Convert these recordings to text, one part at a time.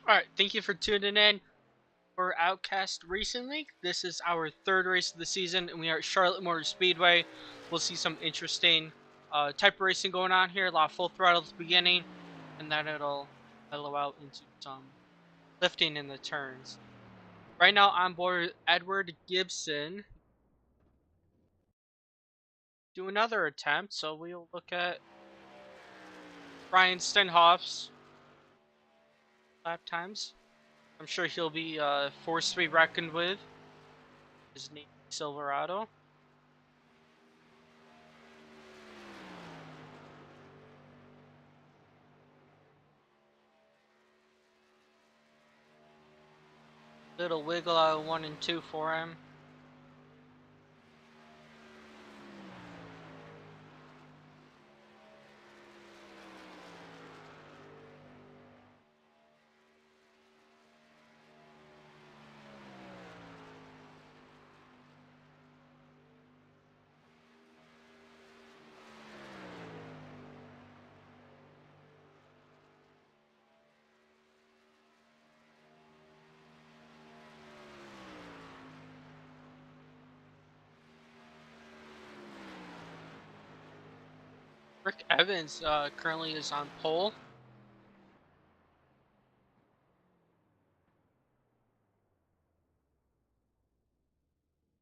Alright, thank you for tuning in for Outcast Racing League. This is our third race of the season, and we are at Charlotte Motor Speedway. We'll see some interesting type of racing going on here. A lot of full throttle at the beginning, and then it'll mellow out into some lifting in the turns. Right now, on board Edward Gibson. Do another attempt, so we'll look at Brian Stenhoff's lap times. I'm sure he'll be a force to be reckoned with. His name is Silverado. Little wiggle out of 1 and 2 for him. Rick Evans currently is on pole.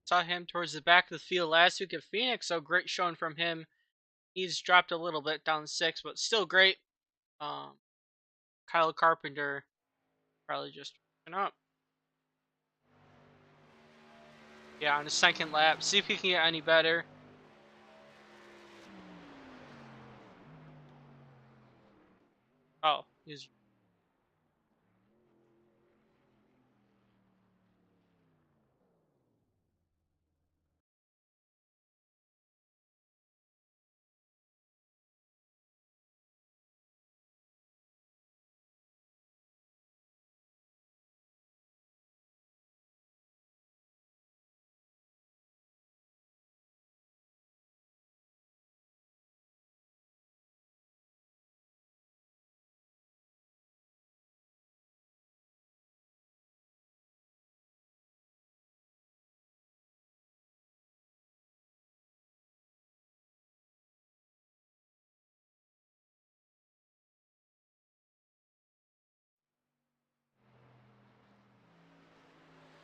Saw him towards the back of the field last week at Phoenix, so great showing from him. He's dropped a little bit down to 6, but still great. Um, Kyle Carpenter probably just up. Yeah, on the second lap. See if he can get any better. Oh, he's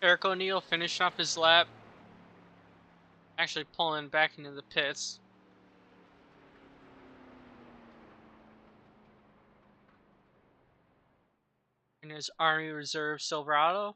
Eric O'Neill finishing up his lap. Actually pulling back into the pits. In his Army Reserve Silverado.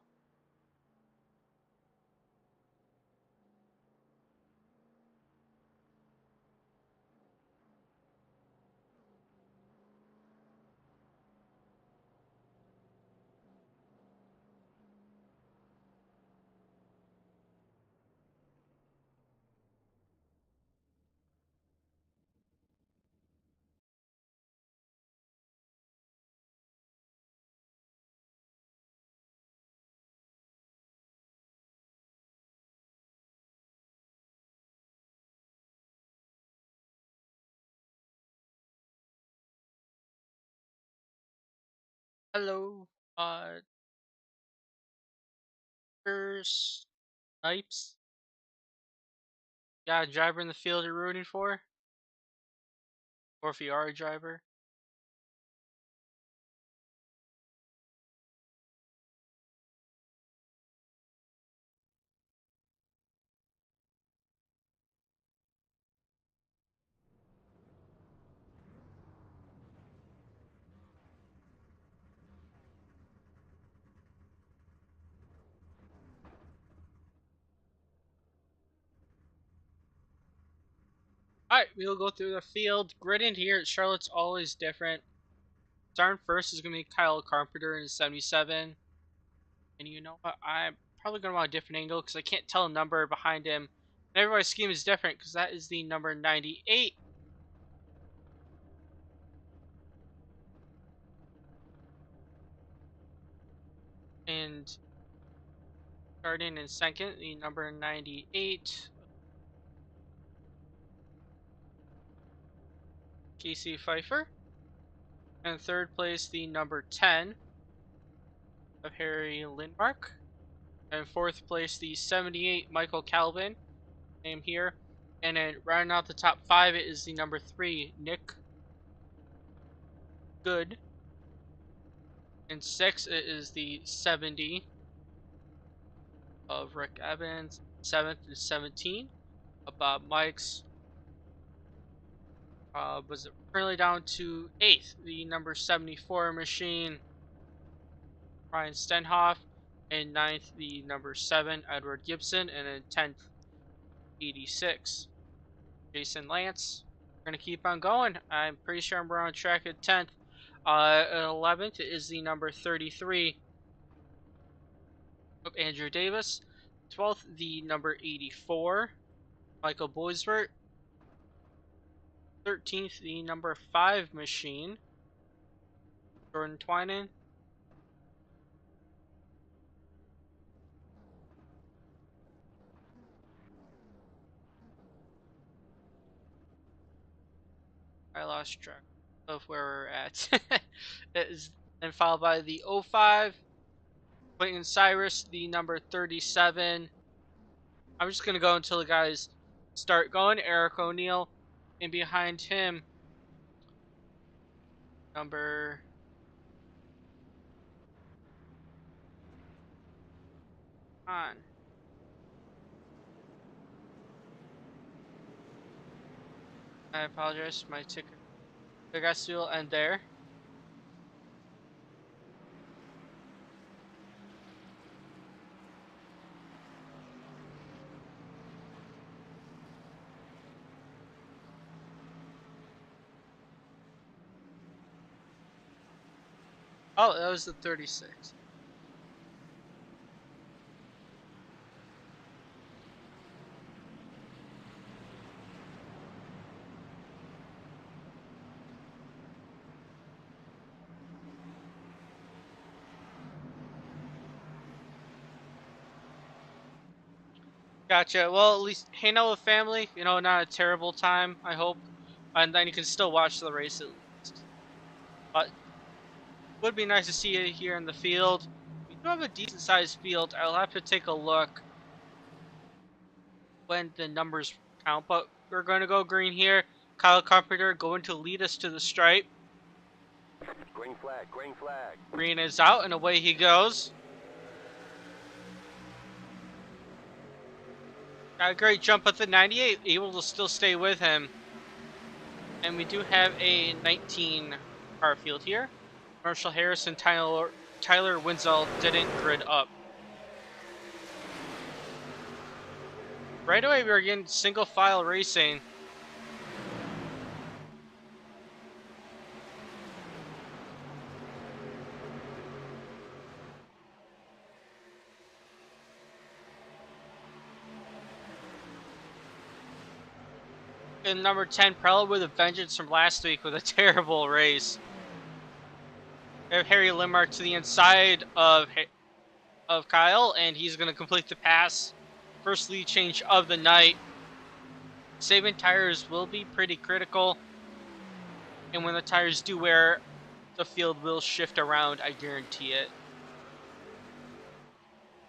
Hello, Snipes. Got a driver in the field you're rooting for? Or if you are a driver? Alright, we'll go through the field. Grid in here at Charlotte's always different. Starting first is going to be Kyle Carpenter in his 77. And you know what? I'm probably going to want a different angle because I can't tell a number behind him. And everybody's scheme is different because that is the number 98. And starting in second, the number 98, Casey Pfeiffer. And third place, the number 10, of Harry Lindmark. And fourth place, the 78 Michael Calvin, name here. And then rounding out the top 5, it is the number 3 Nick Good. And 6, it is the 70 of Rick Evans. 7th is 17 of Bob Mikes. Was it currently down to 8th, the number 74 machine, Ryan Stenhoff. And 9th, the number 7, Edward Gibson. And then 10th, 86, Jason Lance. We're going to keep on going. I'm pretty sure we're on track at 10th. 11th is the number 33 of Andrew Davis. 12th, the number 84, Michael Boisvert. 13th, the number 5 machine, Jordan Twinan. I lost track of where we're at. It is then followed by the 05, Clayton Cyrus, the number 37. I'm just going to go until the guys start going. Eric O'Neill. And behind him, number on. I apologize. My ticket. I guess we'll end there. Oh, that was the 36. Gotcha. Well, at least hang out with family. Not a terrible time, I hope. And then you can still watch the race at least. But it would be nice to see you here in the field. We do have a decent sized field. I'll have to take a look when the numbers count. But we're going to go green here. Kyle Carpenter going to lead us to the stripe. Green flag, green flag. Green is out and away he goes. Got a great jump at the 98, able to still stay with him. And we do have a 19 car field here. Marshall Harris and Tyler Winsell didn't grid up. Right away we were getting single file racing. And number 10, probably with a vengeance from last week with a terrible race. We have Harry Limmark to the inside of Kyle, and he's going to complete the pass. First lead change of the night. Saving tires will be pretty critical. And when the tires do wear, the field will shift around, I guarantee it.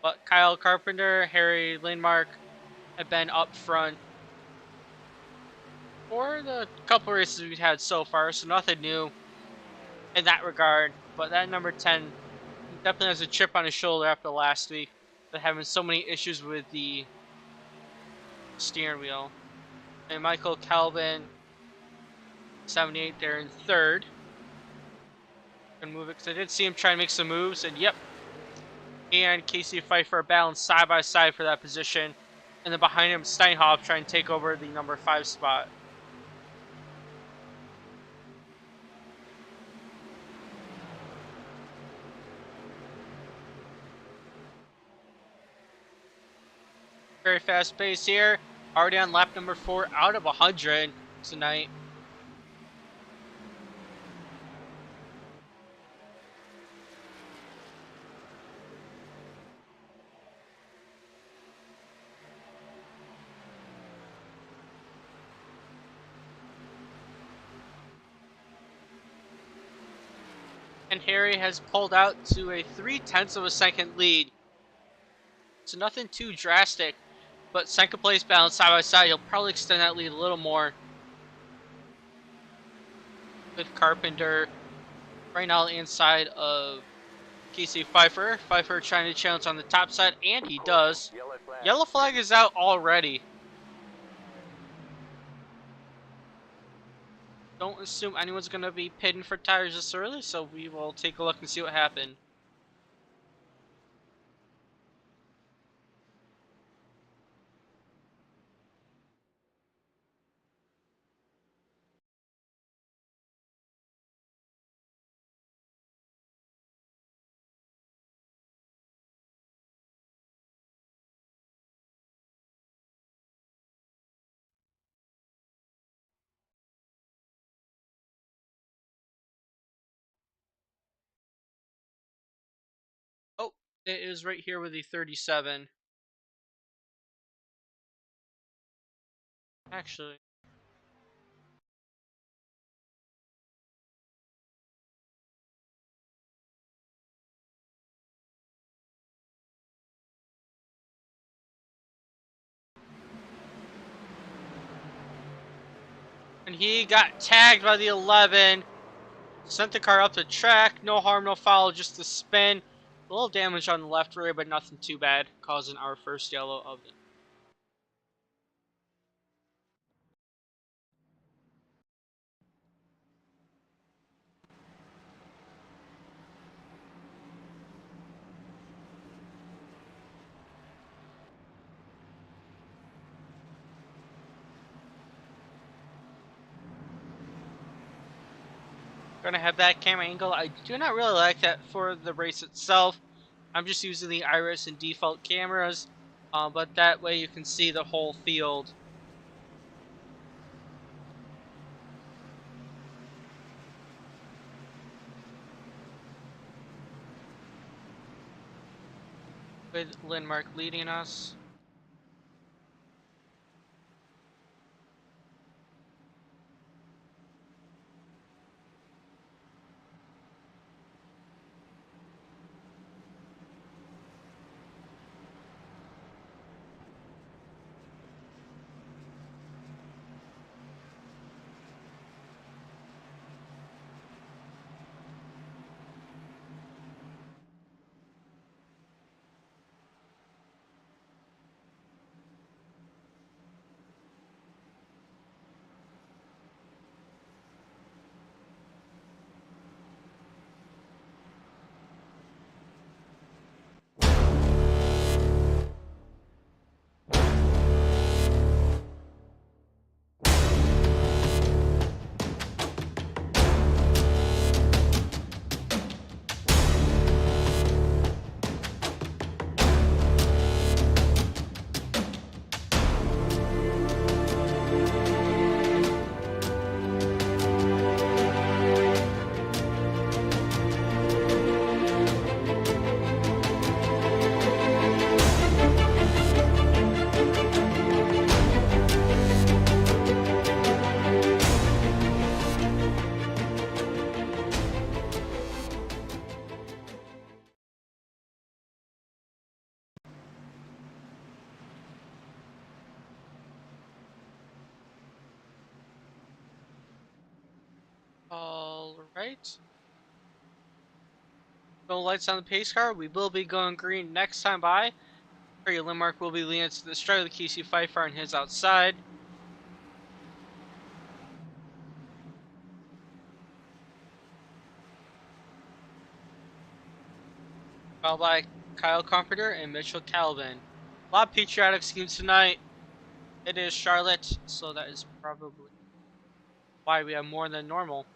But Kyle Carpenter, Harry Lindmark have been up front for the couple races we've had so far, so nothing new in that regard. But that number 10 definitely has a chip on his shoulder after last week, but having so many issues with the steering wheel. And Michael Calvin, 78 there in third. Gonna move it because I did see him try to make some moves, and yep. And Casey Pfeiffer balanced side by side for that position. And then behind him, Steinhoff trying to take over the number 5 spot. Very fast pace here. Already on lap number 4 out of 100 tonight. And Harry has pulled out to a 3/10 of a second lead. So nothing too drastic, but second place balance side by side. He'll probably extend that lead a little more with Carpenter right now inside of Casey Pfeiffer. Pfeiffer trying to challenge on the top side, and he does. Yellow flag. Yellow flag is out already. Don't assume anyone's going to be pitting for tires this early, so we will take a look and see what happened. Oh, it is right here with the 37. Actually, and he got tagged by the 11. Sent the car up the track. No harm, no foul, just a spin. A little damage on the left rear, but nothing too bad, causing our first yellow of it. Gonna have that camera angle. I do not really like that for the race itself. I'm just using the iris and default cameras, but that way you can see the whole field. With Lindmark leading us. Alright. No lights on the pace car. We will be going green next time by. Harry Lindmark will be leading to the stride of the Casey Pfeiffer on his outside. Followed by Kyle Carpenter and Mitchell Calvin. A lot of patriotic schemes tonight. It is Charlotte, so that is probably why we have more than normal.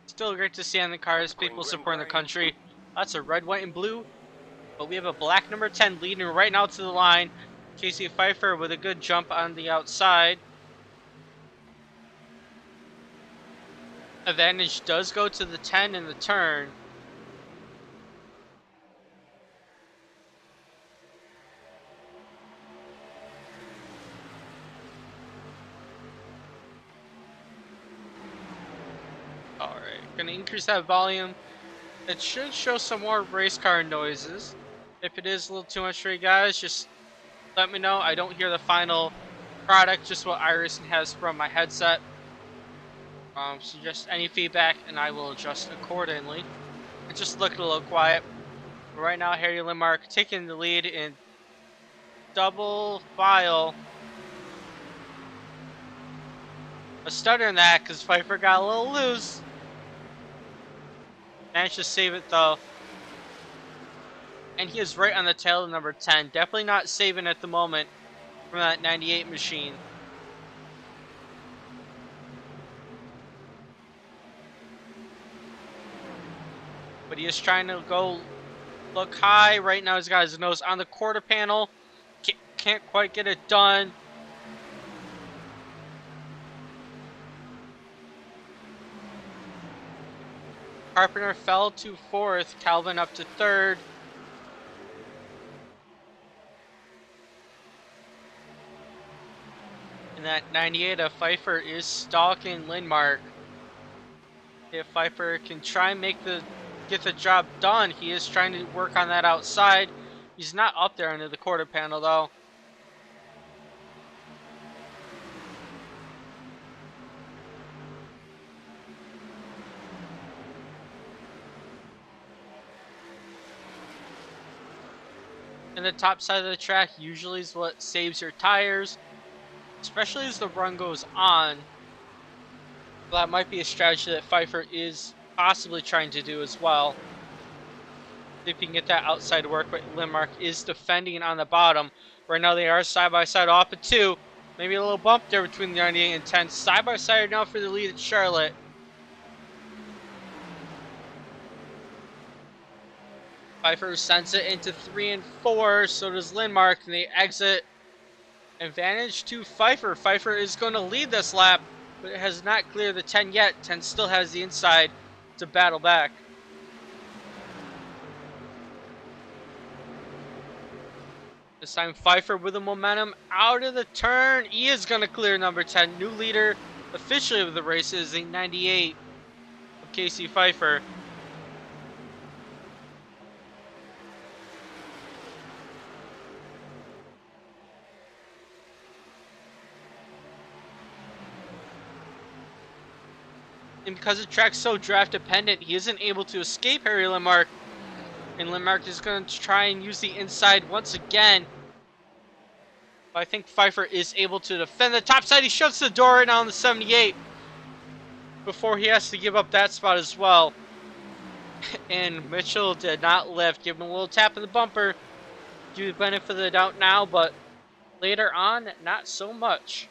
Still great to see on the cars, people supporting the country. Lots of red, white, and blue. But we have a black number 10 leading right now to the line. Casey Pfeiffer with a good jump on the outside. Advantage does go to the 10 in the turn. Alright, gonna increase that volume. It should show some more race car noises. If it is a little too much for you guys, just let me know. I don't hear the final product, just what iRacing has from my headset. So just any feedback and I will adjust accordingly. And just look a little quiet. Right now, Harry Lindmark taking the lead in double file. A stutter in that because Pfeiffer got a little loose. Managed to save it though. And he is right on the tail of number 10. Definitely not saving at the moment from that 98 machine. But he is trying to go look high. Right now he's got his nose on the quarter panel. Can't quite get it done. Carpenter fell to 4th. Calvin up to 3rd. And that 98 of Pfeiffer is stalking Lindmark. If Pfeiffer can try and get the job done, he is trying to work on that outside. He's not up there under the quarter panel though. And the top side of the track usually is what saves your tires, especially as the run goes on. That might be a strategy that Pfeiffer is possibly trying to do as well. See if he can get that outside work, but Lindmark is defending on the bottom. Right now they are side by side off at 2. Maybe a little bump there between the 98 and 10. Side by side now for the lead at Charlotte. Pfeiffer sends it into 3 and 4. So does Lindmark, and they exit. Advantage to Pfeiffer. Pfeiffer is going to lead this lap, but it has not cleared the 10 yet. 10 still has the inside to battle back. This time Pfeiffer with the momentum out of the turn. He is going to clear number 10. New leader officially of the race is the 98 of Casey Pfeiffer. And because the track's so draft dependent, he isn't able to escape Harry Lindmark. And Lindmark is going to try and use the inside once again. But I think Pfeiffer is able to defend the top side. He shuts the door right now on the 78 before he has to give up that spot as well. And Mitchell did not lift. Give him a little tap in the bumper. Do the benefit of the doubt now, but later on, not so much.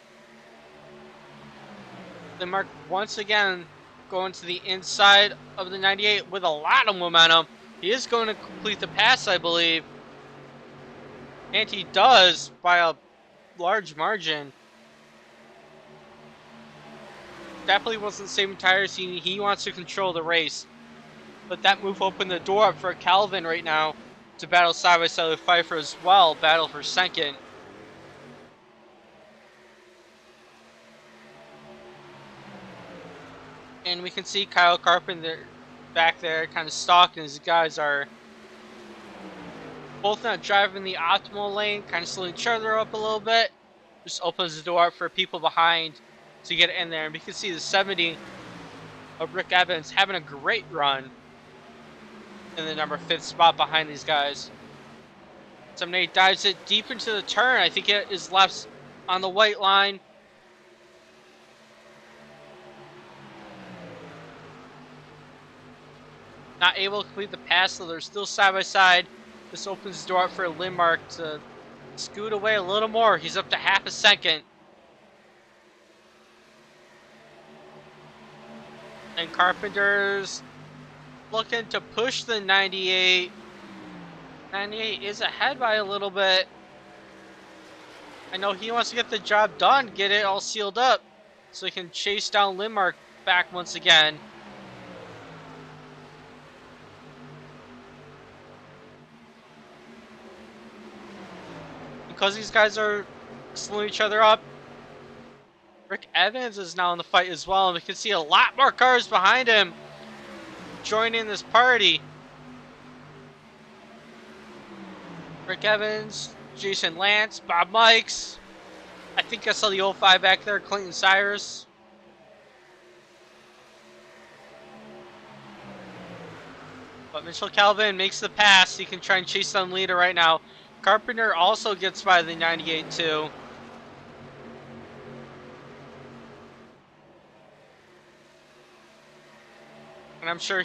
Lindmark once again going to the inside of the 98 with a lot of momentum. He is going to complete the pass, I believe. And he does by a large margin. Definitely wasn't saving tires. He wants to control the race. But that move opened the door up for Calvin right now to battle side by side with Pfeiffer as well. Battle for second. And we can see Kyle Carpenter back there kind of stalking. These guys are both not driving the optimal lane, kind of slowing each other up a little bit. Just opens the door up for people behind to get in there. And we can see the 70 of Rick Evans having a great run in the number 5th spot behind these guys. 78 dives it deep into the turn. I think it is left on the white line. Not able to complete the pass, so they're still side by side. This opens the door up for Lindmark to scoot away a little more. He's up to half a second. And Carpenter's looking to push the 98. 98 is ahead by a little bit. I know he wants to get the job done, get it all sealed up, so he can chase down Lindmark back once again. Because these guys are slowing each other up, Rick Evans is now in the fight as well, and we can see a lot more cars behind him joining this party. Rick Evans, Jason Lance, Bob Mikes. I think I saw the 05 back there, Clayton Cyrus. But Mitchell Calvin makes the pass. He can try and chase down leader right now. Carpenter also gets by the 98 too. And I'm sure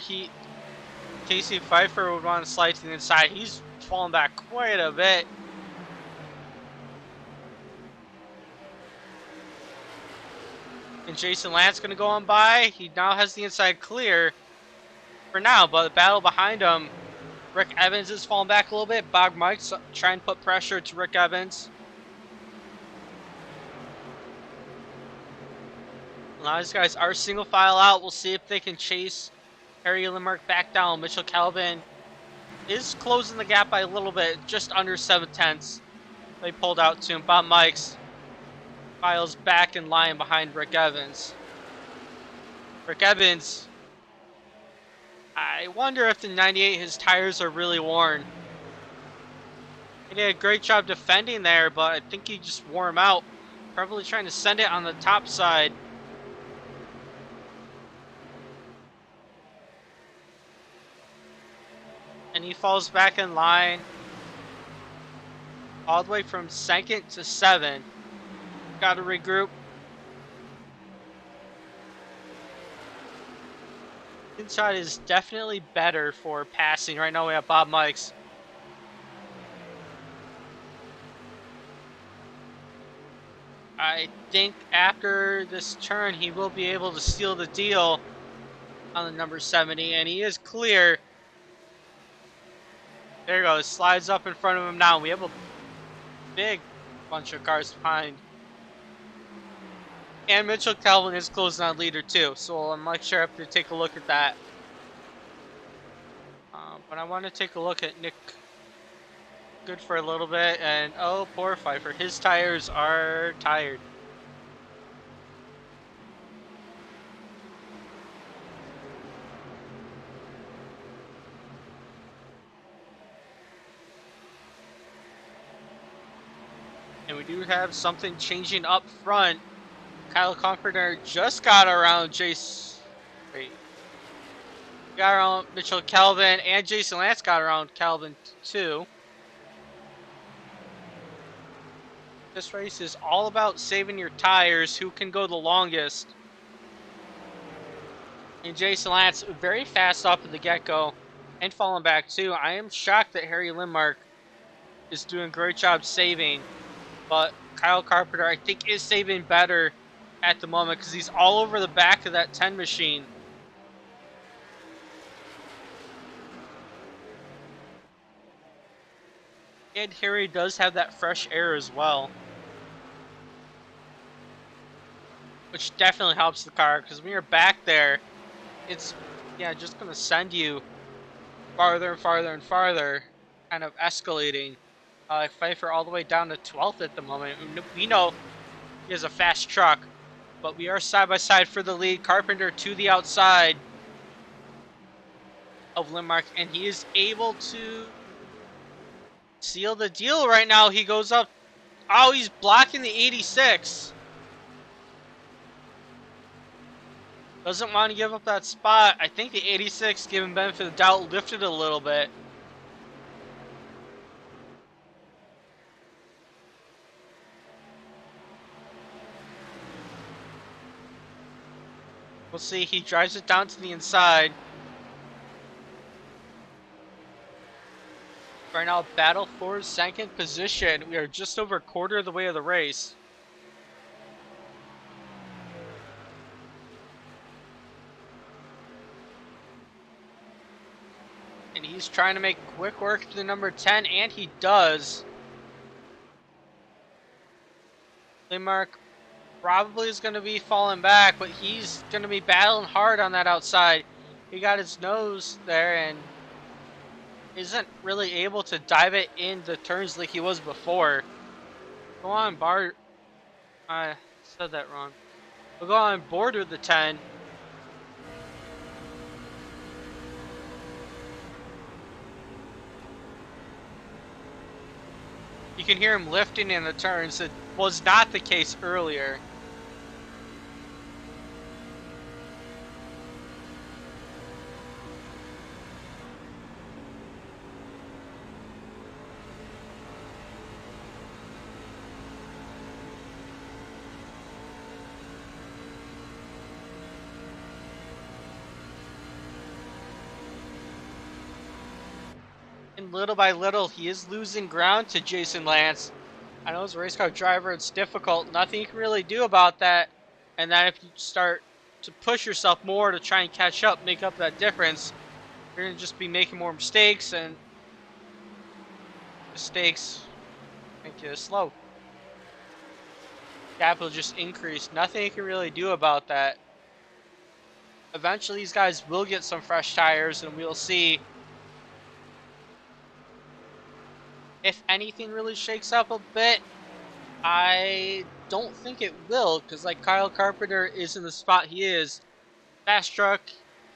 Casey Pfeiffer would want to slide to the inside. He's fallen back quite a bit. And Jason Lance going to go on by. He now has the inside clear for now, but the battle behind him. Rick Evans is falling back a little bit. Bob Mikes trying to put pressure to Rick Evans. Now these guys are single file out. We'll see if they can chase Harry Limerick back down. Mitchell Calvin is closing the gap by a little bit, just under 7/10. They pulled out to him. Bob Mikes files back in line behind Rick Evans. Rick Evans, I wonder if the 98, his tires are really worn. He did a great job defending there, but I think he just wore him out. Probably trying to send it on the top side. And he falls back in line all the way from 2nd to 7. Got to regroup. Inside is definitely better for passing. Right now we have Bob Mikes. I think after this turn he will be able to seal the deal on the number 70, and he is clear. There he goes, slides up in front of him now. We have a big bunch of cars behind. And Mitchell Calvin is closing on leader too, so I'm not sure I have to take a look at that. But I want to take a look at Nick Good for a little bit, and oh, poor Pfeiffer. His tires are tired. And we do have something changing up front. Kyle Carpenter just got around got around Mitchell Calvin, and Jason Lance got around Calvin too. This race is all about saving your tires, who can go the longest. And Jason Lance very fast off of the get-go and falling back too. I am shocked that Harry Limerick is doing a great job saving, but Kyle Carpenter I think is saving better at the moment because he's all over the back of that 10 machine. And Harry does have that fresh air as well, which definitely helps the car, because when you're back there, it's just going to send you farther and farther and farther, kind of escalating. Pfeiffer all the way down to 12th at the moment. We know he has a fast truck, but we are side by side for the lead. Carpenter to the outside of Limerick, and he is able to seal the deal right now. He goes up. Oh, he's blocking the 86. Doesn't want to give up that spot. I think the 86, given benefit of the doubt, lifted a little bit. We'll see. He drives it down to the inside. Right now, battle for second position. We are just over a quarter of the way of the race. And he's trying to make quick work to the number 10, and he does. Limerick probably is going to be falling back, but he's going to be battling hard on that outside. He got his nose there and isn't really able to dive it in the turns like he was before. Go on, Bart. I said that wrong. We'll go on board with the 10. You can hear him lifting in the turns. It was not the case earlier. And little by little, he is losing ground to Jason Lance. I know as a race car driver, it's difficult. Nothing you can really do about that. And then if you start to push yourself more to try and catch up, make up that difference, you're going to just be making more mistakes, and mistakes make you slow. Gap will just increase. Nothing you can really do about that. Eventually, these guys will get some fresh tires, and we'll see if anything really shakes up a bit. I don't think it will, because like Kyle Carpenter is in the spot he is. Fast truck,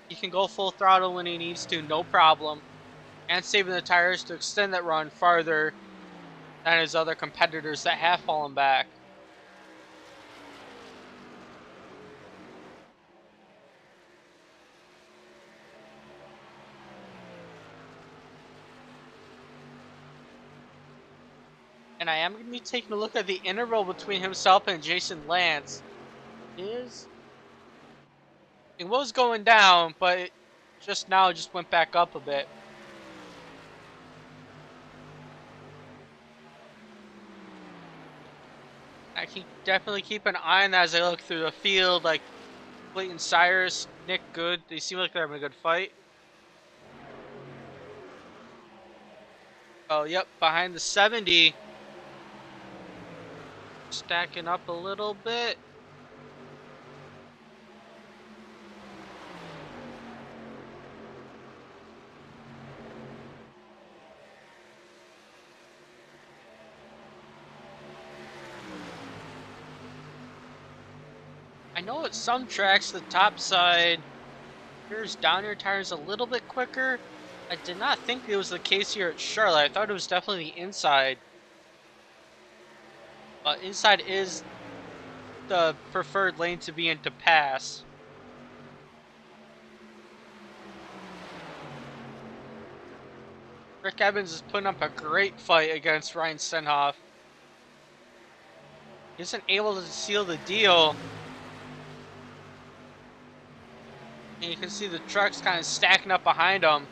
he can go full throttle when he needs to, no problem. And saving the tires to extend that run farther than his other competitors that have fallen back. And I am going to be taking a look at the interval between himself and Jason Lance. It was going down, but it just now just went back up a bit. I can definitely keep an eye on that as I look through the field. Like Clayton Cyrus, Nick Good, they seem like they're having a good fight. Oh, yep, behind the 70. Stacking up a little bit. I know at some tracks the top side wears down your tires a little bit quicker. I did not think it was the case here at Charlotte. I thought it was definitely the inside. But inside is the preferred lane to be in to pass. Rick Evans is putting up a great fight against Ryan Stenhoff. He isn't able to seal the deal. And you can see the trucks kind of stacking up behind him.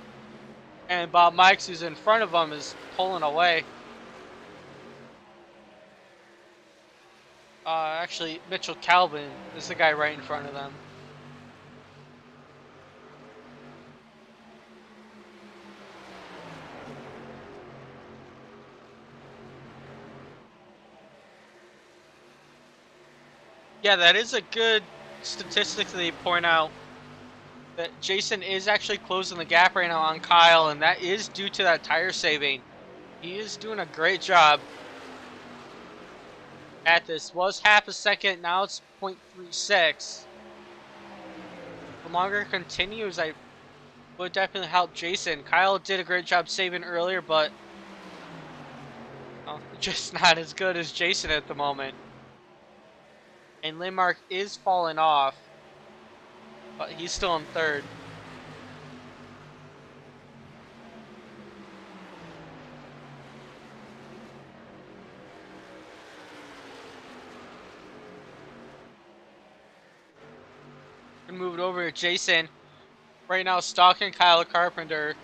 And Bob Mikes, who's in front of him, is pulling away. Actually, Mitchell Calvin is the guy right in front of them. Yeah, that is a good statistic that they point out. That Jason is actually closing the gap right now on Kyle, and that is due to that tire saving. He is doing a great job at this. Was half a second, now it's 0.36. The longer it continues, I would definitely help Jason. Kyle did a great job saving earlier, but just not as good as Jason at the moment. And Lindmark is falling off, but he's still in third. And move it over to Jason. Right now, stalking Kyle Carpenter.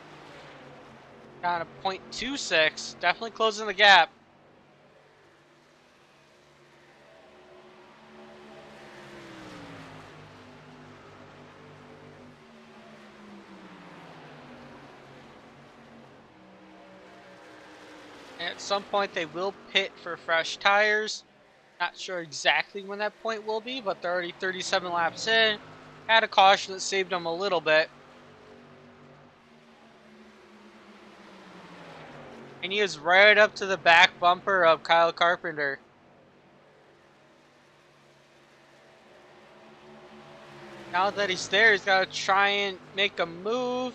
Down to 0.26. Definitely closing the gap. And at some point, they will pit for fresh tires. Not sure exactly when that point will be, but they're already 37 laps in. Had a caution that saved them a little bit. And he is right up to the back bumper of Kyle Carpenter. Now that he's there, he's got to try and make a move.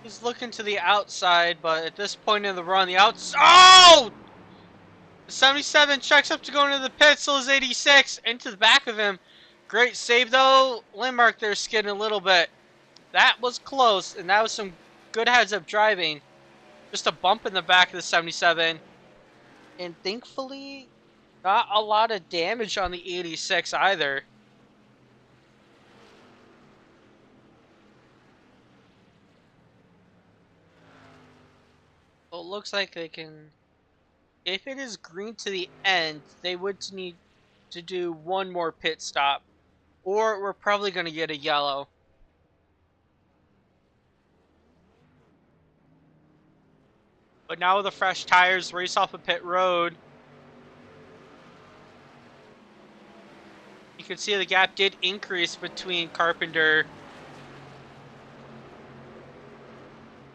He's looking to the outside, but at this point in the run, the outside. Oh! The 77 checks up to go into the pit, so is 86 into the back of him. Great save though. Lindmark there skidding a little bit. That was close, and that was some good heads-up driving. Just a bump in the back of the 77. And thankfully, not a lot of damage on the 86 either. Well, it looks like they can... If it is green to the end, they would need to do one more pit stop. Or we're probably going to get a yellow. But now with the fresh tires, race off of pit road. You can see the gap did increase between Carpenter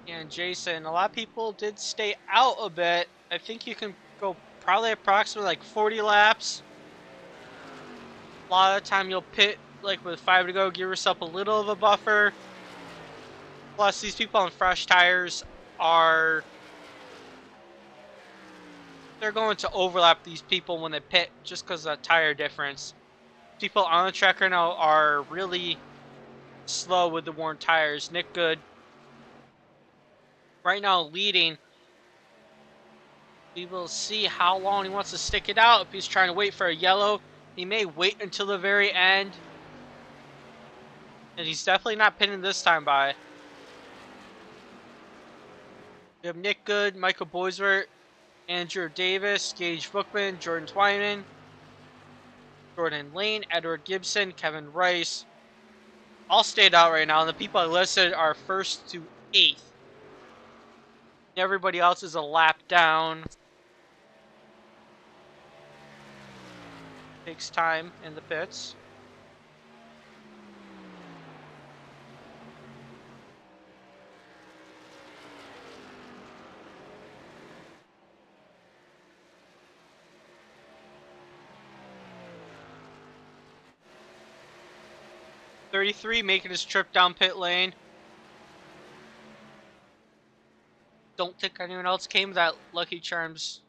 and Jason. A lot of people did stay out a bit. I think you can go probably approximately like 40 laps. A lot of the time you'll pit like with 5 to go, give yourself a little of a buffer. Plus these people on fresh tires are... They're going to overlap these people when they pit just because of the tire difference. People on the track right now are really slow with the worn tires. Nick Good right now leading. We will see how long he wants to stick it out. If he's trying to wait for a yellow, he may wait until the very end. And he's definitely not pinning this time by. We have Nick Good, Michael Boisvert, Andrew Davis, Gage Bookman, Jordan Twyman, Jordan Lane, Edward Gibson, Kevin Rice. All stayed out right now, and the people I listed are 1st to 8th. Everybody else is a lap down. Takes time in the pits. .33 making his trip down pit lane. Don't think anyone else came with that Lucky Charms.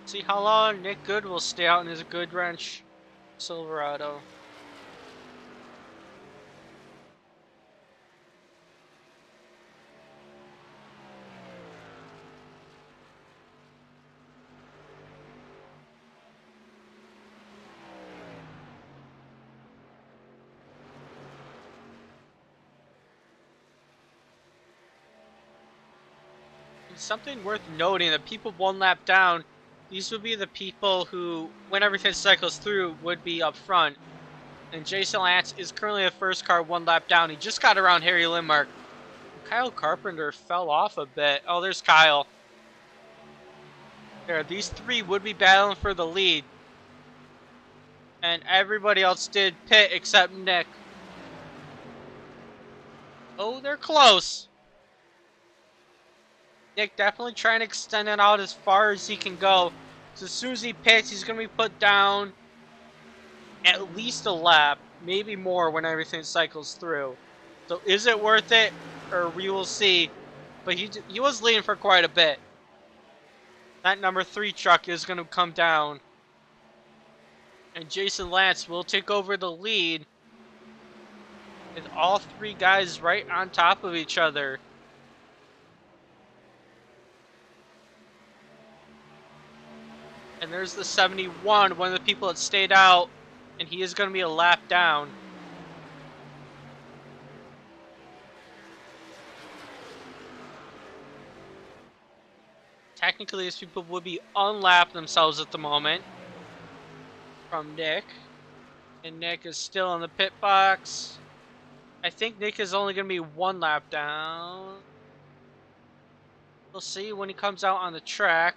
See how long Nick Good will stay out in his Good Wrench Silverado. Something worth noting, that people one lap down, these would be the people who, when everything cycles through, would be up front. And Jason Lance is currently the first car one lap down. He just got around Harry Lindmark. Kyle Carpenter fell off a bit. Oh, there's Kyle. There, these three would be battling for the lead. And everybody else did pit except Nick. Oh, they're close. Nick definitely trying to extend it out as far as he can go. So as soon as he pits, he's going to be put down at least a lap, maybe more when everything cycles through. So is it worth it? Or we will see. But he was leading for quite a bit. That number 3 truck is going to come down. And Jason Lance will take over the lead. With all 3 guys right on top of each other. And there's the 71, one of the people that stayed out, and he is going to be a lap down. Technically, these people would be unlapped themselves at the moment from Nick. And Nick is still in the pit box. I think Nick is only going to be 1 lap down. We'll see when he comes out on the track.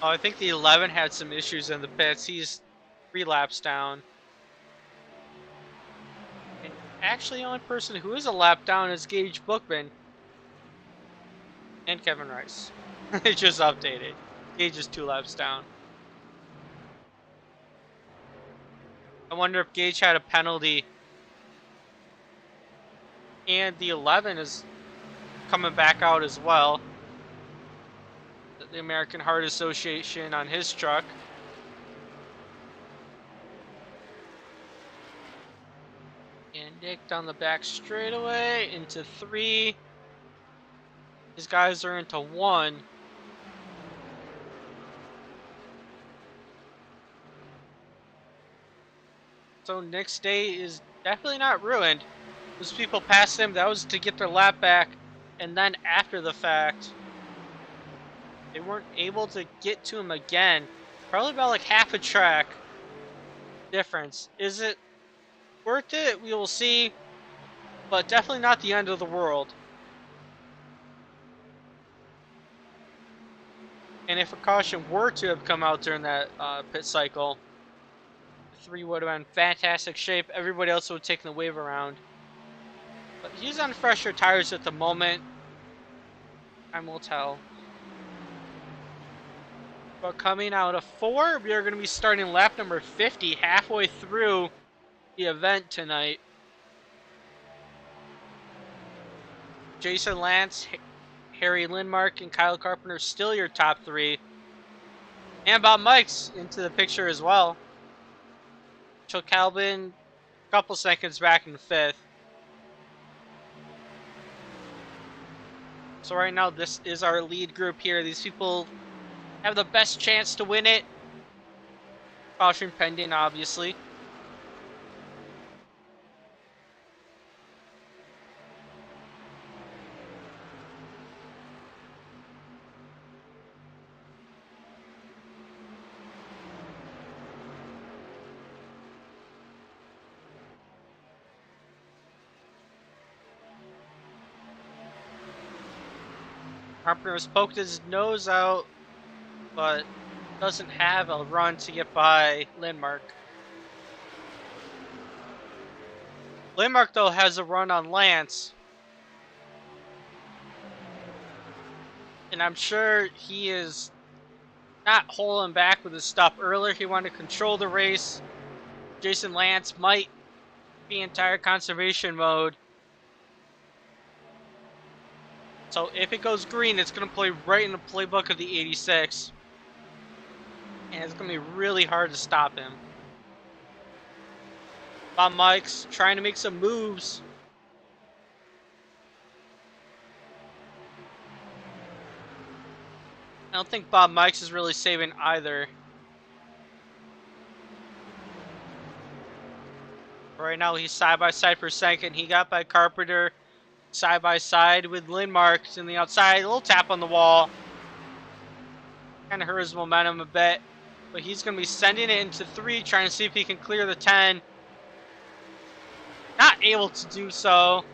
Oh, I think the 11 had some issues in the pits. He's 3 laps down. And actually, the only person who is a lap down is Gage Bookman and Kevin Rice. It just updated. Gage is 2 laps down. I wonder if Gage had a penalty. And the 11 is coming back out as well. The American Heart Association on his truck. And Nick down the back straightaway into 3. These guys are into 1. So Nick's day is definitely not ruined. Those people passed him, that was to get their lap back. And then after the fact, they weren't able to get to him again. Probably about like half a track difference. Is it worth it? We will see. But definitely not the end of the world. And if a caution were to have come out during that pit cycle, 3 would have been fantastic shape. Everybody else would have taken the wave around. But he's on fresher tires at the moment. Time will tell. But coming out of 4, we are going to be starting lap number 50, halfway through the event tonight. Jason Lance, Harry Lindmark, and Kyle Carpenter still your top 3. And Bob Mike's into the picture as well. Joe Calvin, a couple seconds back in 5th. So right now, this is our lead group here. These people have the best chance to win it. Caution pending, obviously. Carpenter has poked his nose out, but doesn't have a run to get by Lindmark. Lindmark, though, has a run on Lance. And I'm sure he is not holding back with his stuff earlier. He wanted to control the race. Jason Lance might be in tire conservation mode. So if it goes green, it's going to play right in the playbook of the 86. And it's going to be really hard to stop him. Bob Mike's trying to make some moves. I don't think Bob Mike's is really saving either. Right now he's side by side for second. He got by Carpenter side by side with Lindmark in the outside. A little tap on the wall. Kind of hurt his momentum a bit. But he's going to be sending it into 3, trying to see if he can clear the 10. Not able to do so.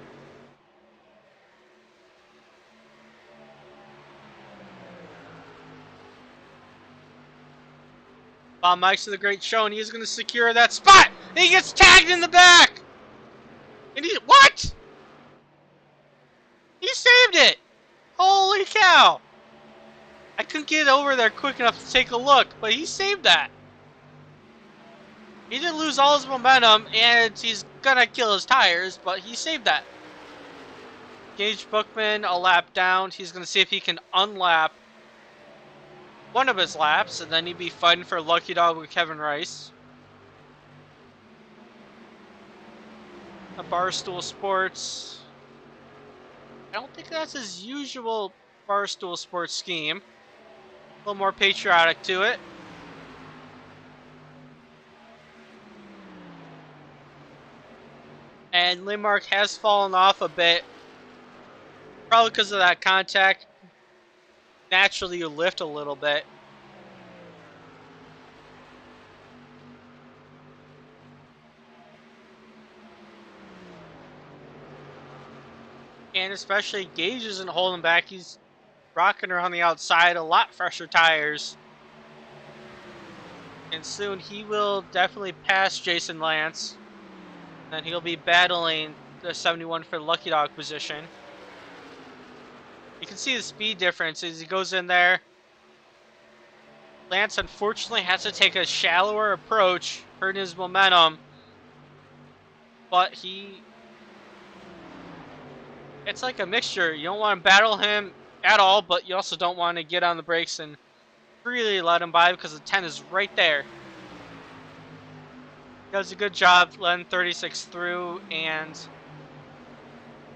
Bob Mike's with a great show, and he's going to secure that spot. And he gets tagged in the back. And what? He saved it. Holy cow. I couldn't get over there quick enough to take a look, but he saved that. He didn't lose all his momentum, and he's going to kill his tires, but he saved that. Gage Bookman, a lap down. He's going to see if he can unlap one of his laps, and then he'd be fighting for Lucky Dog with Kevin Rice. A Barstool Sports. I don't think that's his usual Barstool Sports scheme. A little more patriotic to it. And Lindmark has fallen off a bit. Probably because of that contact. Naturally, you lift a little bit. And especially Gage isn't holding back. He's rocking around the outside. A lot fresher tires. And soon he will definitely pass Jason Lance. And he'll be battling the 71 for the Lucky Dog position. You can see the speed difference as he goes in there. Lance unfortunately has to take a shallower approach, hurting his momentum. But it's like a mixture. You don't want to battle him at all, but you also don't want to get on the brakes and really let him by because the 10 is right there. He does a good job letting 36 through, and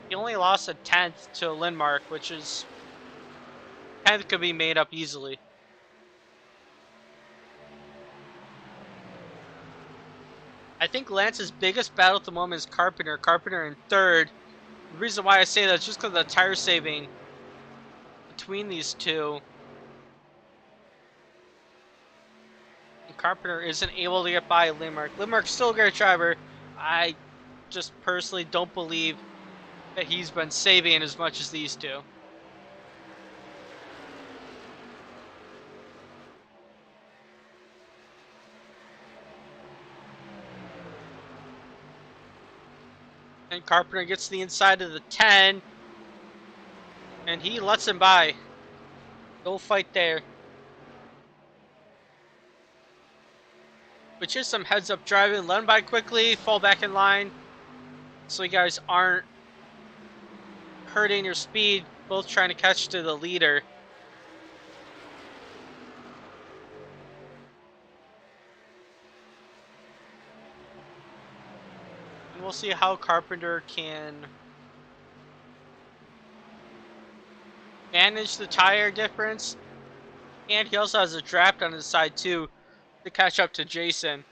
he only lost a 10th to Lindmark, which is 10th could be made up easily. I think Lance's biggest battle at the moment is Carpenter. Carpenter in third. The reason why I say that is just because of the tire saving between these two. And Carpenter isn't able to get by Lindmark. Lindmark's still a great driver. I just personally don't believe that he's been saving as much as these two. And Carpenter gets to the inside of the 10. And he lets him by. No fight there. Which is some heads up driving. Let him by quickly. Fall back in line. So you guys aren't hurting your speed. Both trying to catch to the leader. And we'll see how Carpenter can manage the tire difference. And he also has a draft on his side too to catch up to Jason.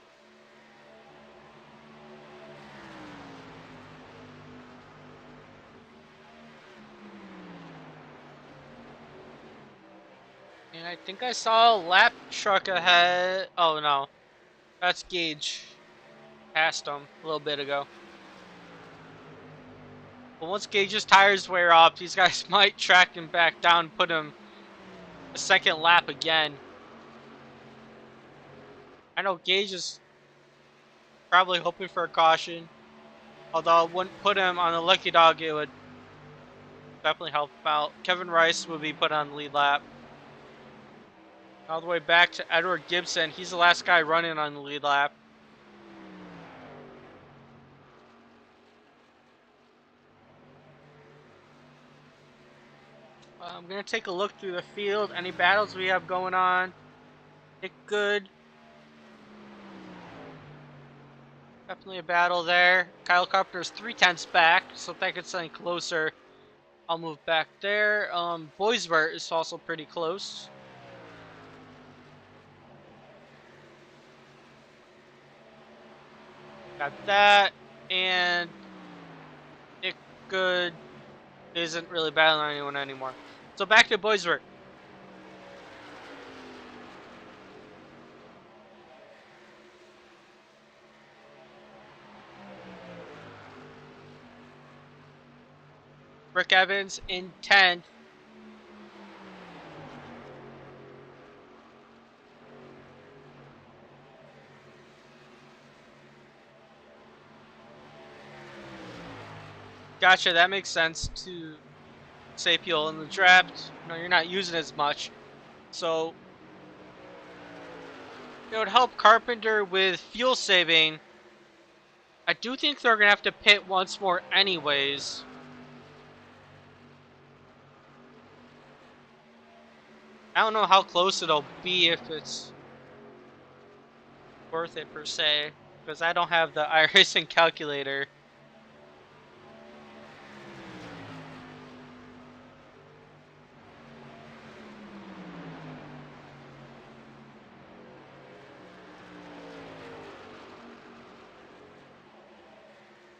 And I think I saw a lap truck ahead. Oh no, that's Gage. Passed him a little bit ago. But once Gage's tires wear off, these guys might track him back down and put him a second lap again. I know Gage is probably hoping for a caution. Although I wouldn't put him on the Lucky Dog, it would definitely help him out. Kevin Rice would be put on the lead lap. All the way back to Edward Gibson. He's the last guy running on the lead lap. I'm going to take a look through the field. Any battles we have going on. Nick Good. Definitely a battle there. Kyle Carpenter's 3/10 back, so if that gets any closer, I'll move back there. Boisbert is also pretty close. Got that, and Nick Good isn't really battling anyone anymore. So back to Boisbert. Rick Evans in 10th. Gotcha, that makes sense to save fuel in the draft. No, you're not using as much. So it would help Carpenter with fuel saving. I do think they're going to have to pit once more anyways. I don't know how close it'll be, if it's worth it per se, because I don't have the iRacing calculator.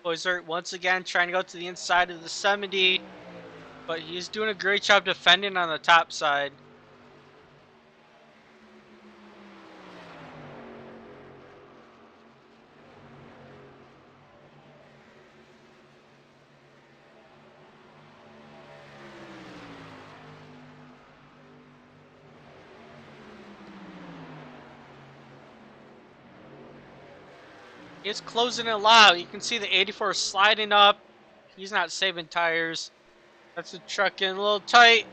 Boisert once again trying to go to the inside of the 70, but he's doing a great job defending on the top side. It's closing in a lot. You can see the 84 sliding up. He's not saving tires. That's the truck getting a little tight.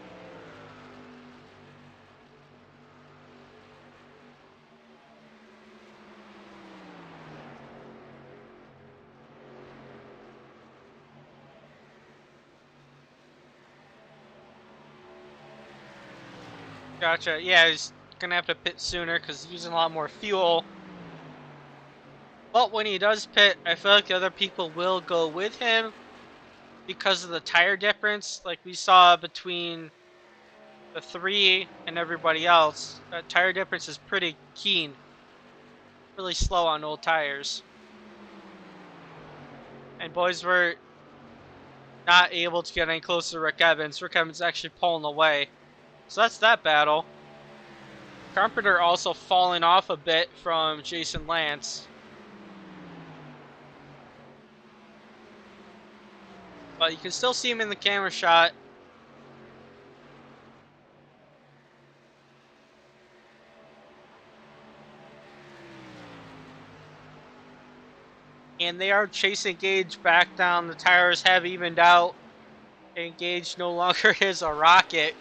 Gotcha. Yeah, he's gonna have to pit sooner because he's using a lot more fuel. But when he does pit, I feel like the other people will go with him because of the tire difference. Like we saw between the three and everybody else, that tire difference is pretty keen. Really slow on old tires. And boys were not able to get any closer to Rick Evans. Rick Evans actually pulling away. So that's that battle. Carpenter also falling off a bit from Jason Lance. But you can still see him in the camera shot. And they are chasing Gage back down. The tires have evened out. And Gage no longer is a rocket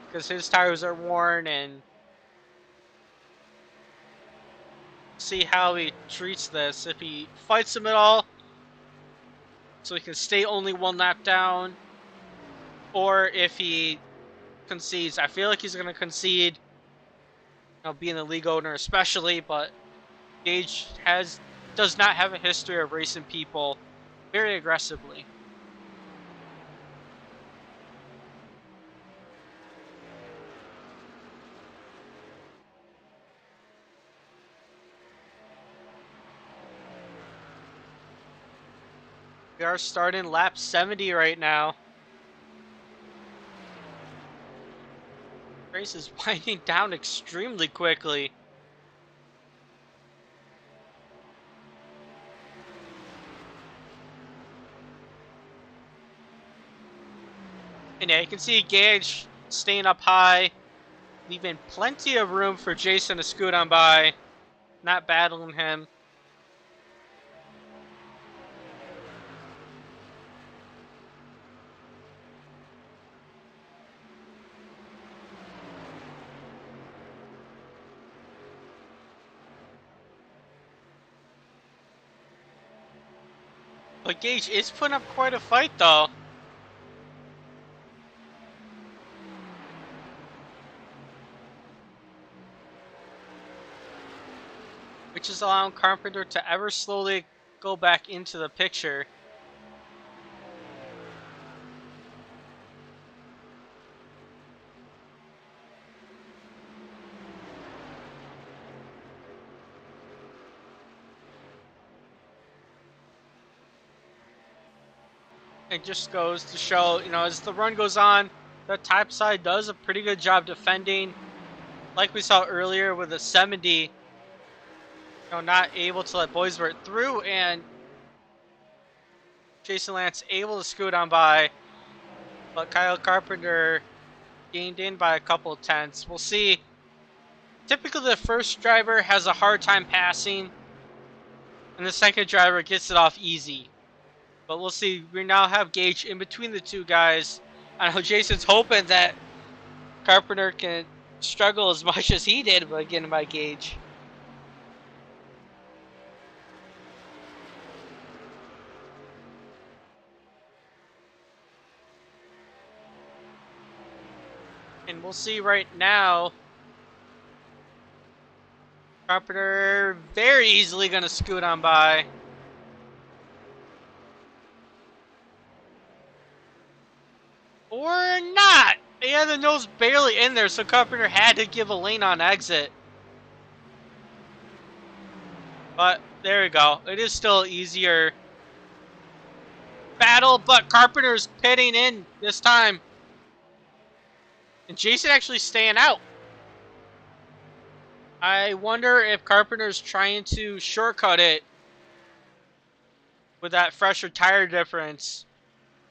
because his tires are worn, and see how he treats this. If he fights him at all, so he can stay only one lap down, or if he concedes. I feel like he's going to concede, being the league owner especially, but Gage does not have a history of racing people very aggressively. We are starting lap 70 right now. Race is winding down extremely quickly. And yeah, you can see Gage staying up high, leaving plenty of room for Jason to scoot on by, not battling him. But Gage is putting up quite a fight, though. Which is allowing Carpenter to ever slowly go back into the picture. It just goes to show, as the run goes on, the top side does a pretty good job defending. Like we saw earlier with the 70, not able to let Boisvert through, and Jason Lance able to scoot on by, but Kyle Carpenter gained in by a couple of tenths. We'll see. Typically the first driver has a hard time passing, and the second driver gets it off easy. But we'll see. We now have Gage in between the two guys. I know Jason's hoping that Carpenter can struggle as much as he did by getting by Gage. And we'll see right now. Carpenter very easily going to scoot on by. Or not. Yeah, the nose barely in there, so Carpenter had to give a lane on exit. But there we go. It is still easier battle, but Carpenter's pitting in this time. And Jason actually staying out. I wonder if Carpenter's trying to shortcut it with that fresher tire difference.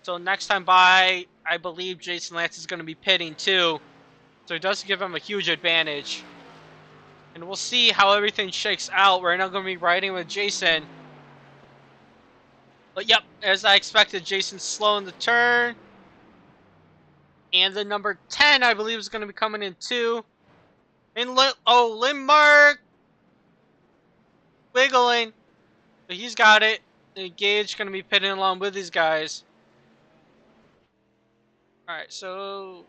So next time by, I believe Jason Lance is going to be pitting too. So it does give him a huge advantage. And we'll see how everything shakes out. We're now going to be riding with Jason But yep, as I expected, Jason's slowing the turn. And the number 10, I believe, is going to be coming in too. And Lindmark wiggling. But he's got it. And Gage going to be pitting along with these guys. Alright, so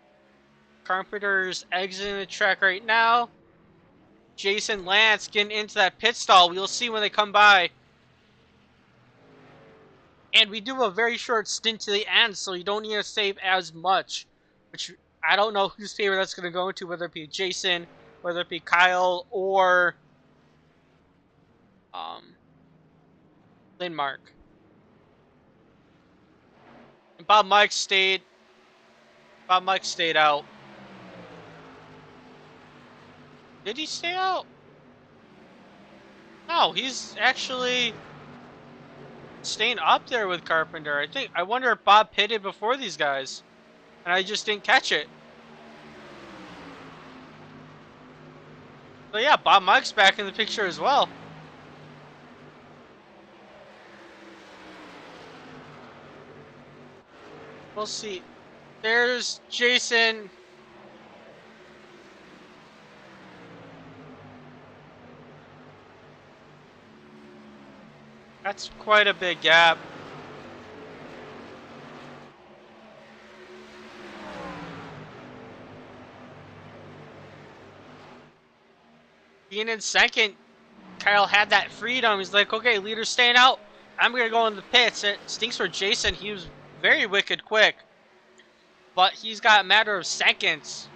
Carpenter's exiting the track right now. Jason Lance getting into that pit stall. We'll see when they come by. And we do a very short stint to the end, so you don't need to save as much. Which I don't know whose favor that's going to go into, whether it be Jason, whether it be Kyle, or Lindmark. And Bob Mike stayed out. Did he stay out? No, he's actually staying up there with Carpenter. I wonder if Bob pitted before these guys, and I just didn't catch it. But yeah, Bob Mike's back in the picture as well. We'll see. There's Jason. That's quite a big gap. Being in second, Kyle had that freedom. He's like, okay, leader's staying out. I'm going to go in the pits. It stinks for Jason. He was very wicked quick. But he's got a matter of seconds.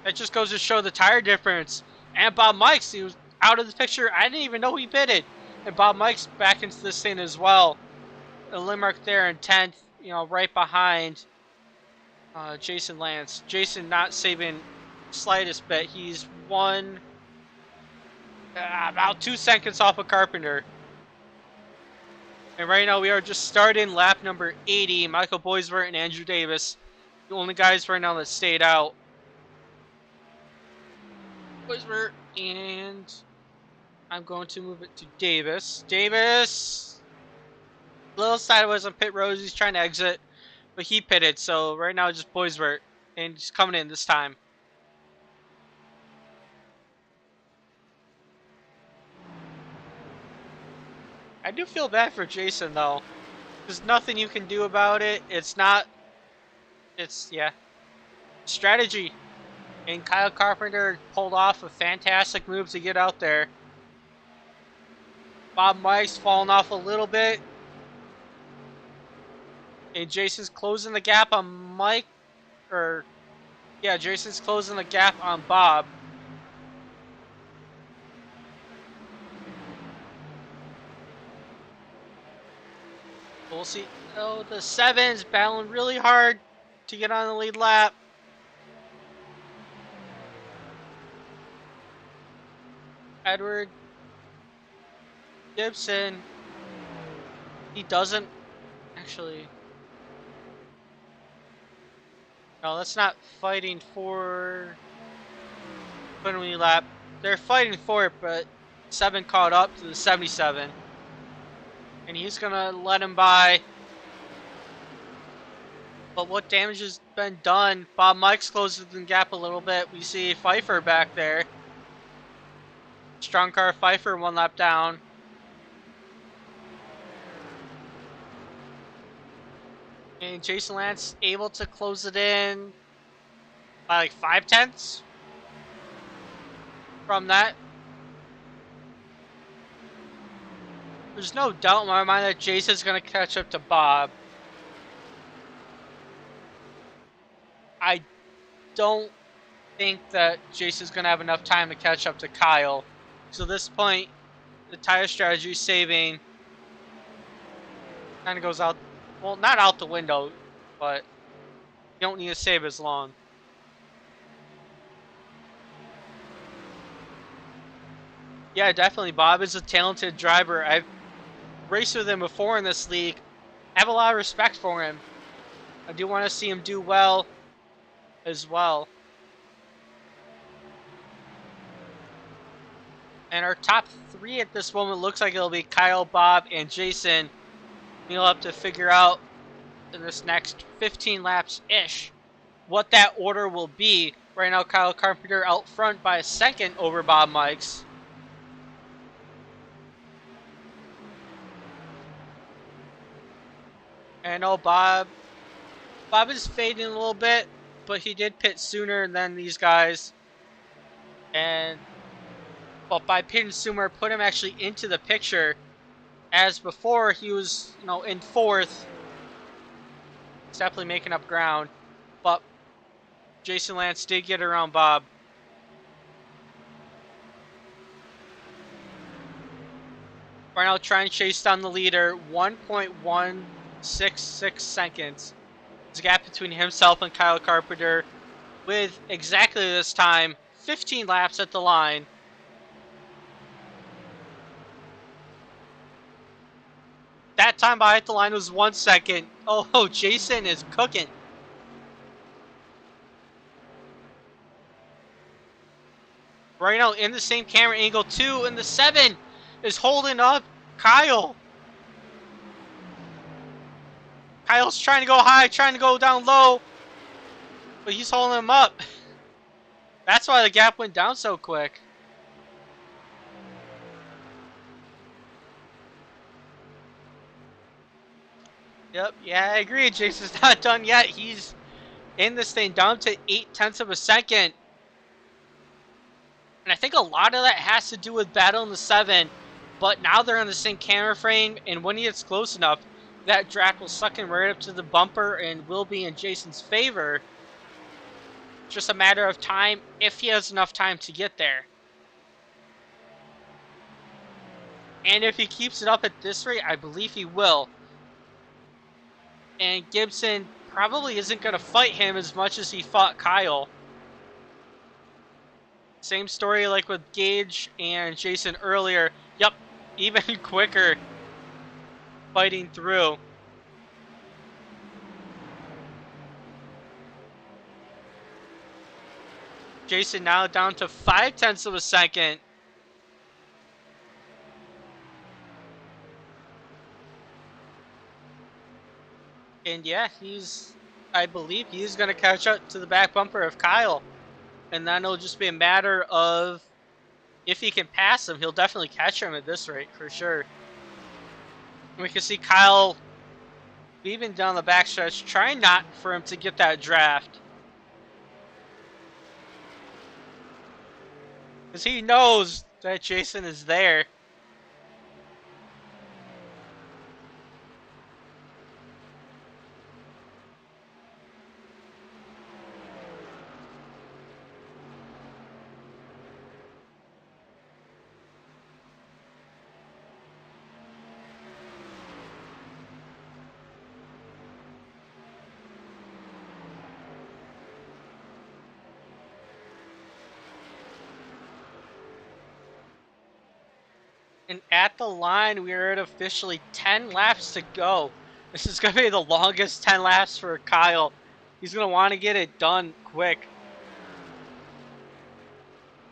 That just goes to show the tire difference. And Bob Mike's, he was out of the picture. I didn't even know he pitted. And Bob Mike's back into this thing as well. And Lindmark there in 10th, right behind Jason Lance. Jason not saving slightest bit. He's about 2 seconds off of Carpenter. And right now we are just starting lap number 80. Michael Boisvert and Andrew Davis, the only guys right now that stayed out. Boisvert, and I'm going to move it to Davis. Davis, a little sideways on pit road. He's trying to exit, but he pitted. So right now just Boisvert, and he's coming in this time. I do feel bad for Jason though. There's nothing you can do about it. It's strategy. And Kyle Carpenter pulled off a fantastic move to get out there. Bob Mike's fallen off a little bit. And Jason's closing the gap on Jason's closing the gap on Bob. We'll see. Oh, the 7's battling really hard to get on the lead lap. Edward Gibson. He doesn't actually. No, that's not fighting for penalty lap. They're fighting for it, but 7 caught up to the 77. And he's gonna let him by. But what damage has been done? Bob Mike's closes the gap a little bit. We see Pfeiffer back there. Strong car Pfeiffer 1 lap down. And Jason Lance able to close it in by like 5/10 from that. There's no doubt in my mind that Jason's going to catch up to Bob. I don't think that Jason's going to have enough time to catch up to Kyle. So at this point, the tire strategy saving kind of goes out. Well, not out the window, but you don't need to save as long. Yeah, definitely. Bob is a talented driver. I've raced with him before in this league. I have a lot of respect for him. I do want to see him do well as well. And our top 3 at this moment looks like it'll be Kyle, Bob, and Jason. We'll have to figure out in this next 15 laps-ish what that order will be. Right now, Kyle Carpenter out front by a second over Bob Mikes. And I know Bob is fading a little bit, but he did pit sooner than these guys. But by pitting sooner, put him actually into the picture. As before, he was, in fourth. He's definitely making up ground. But Jason Lance did get around Bob. Right now, trying to chase down the leader. 1.166 seconds. There's a gap between himself and Kyle Carpenter. With exactly this time, 15 laps at the line. That time by at the line was 1 second. Oh, Jason is cooking. Right now, in the same camera angle, 2 and the 7 is holding up Kyle. Kyle's trying to go high, trying to go down low, but he's holding him up. That's why the gap went down so quick. Yep, yeah, I agree. Jason's not done yet. He's in this thing down to 0.8 of a second. And I think a lot of that has to do with battling the 7. But now they're in the same camera frame, and when he gets close enough, that draft will suck him right up to the bumper and will be in Jason's favor. Just a matter of time if he has enough time to get there. And if he keeps it up at this rate, I believe he will. And Gibson probably isn't going to fight him as much as he fought Kyle. Same story like with Gage and Jason earlier. Yep, even quicker fighting through. Jason now down to 0.5 of a second. And yeah, I believe he's going to catch up to the back bumper of Kyle. And then it'll just be a matter of if he can pass him. He'll definitely catch him at this rate, for sure. And we can see Kyle weaving down the backstretch, trying not for him to get that draft. Because he knows that Jason is there. And at the line, we are at officially 10 laps to go. This is going to be the longest 10 laps for Kyle. He's going to want to get it done quick.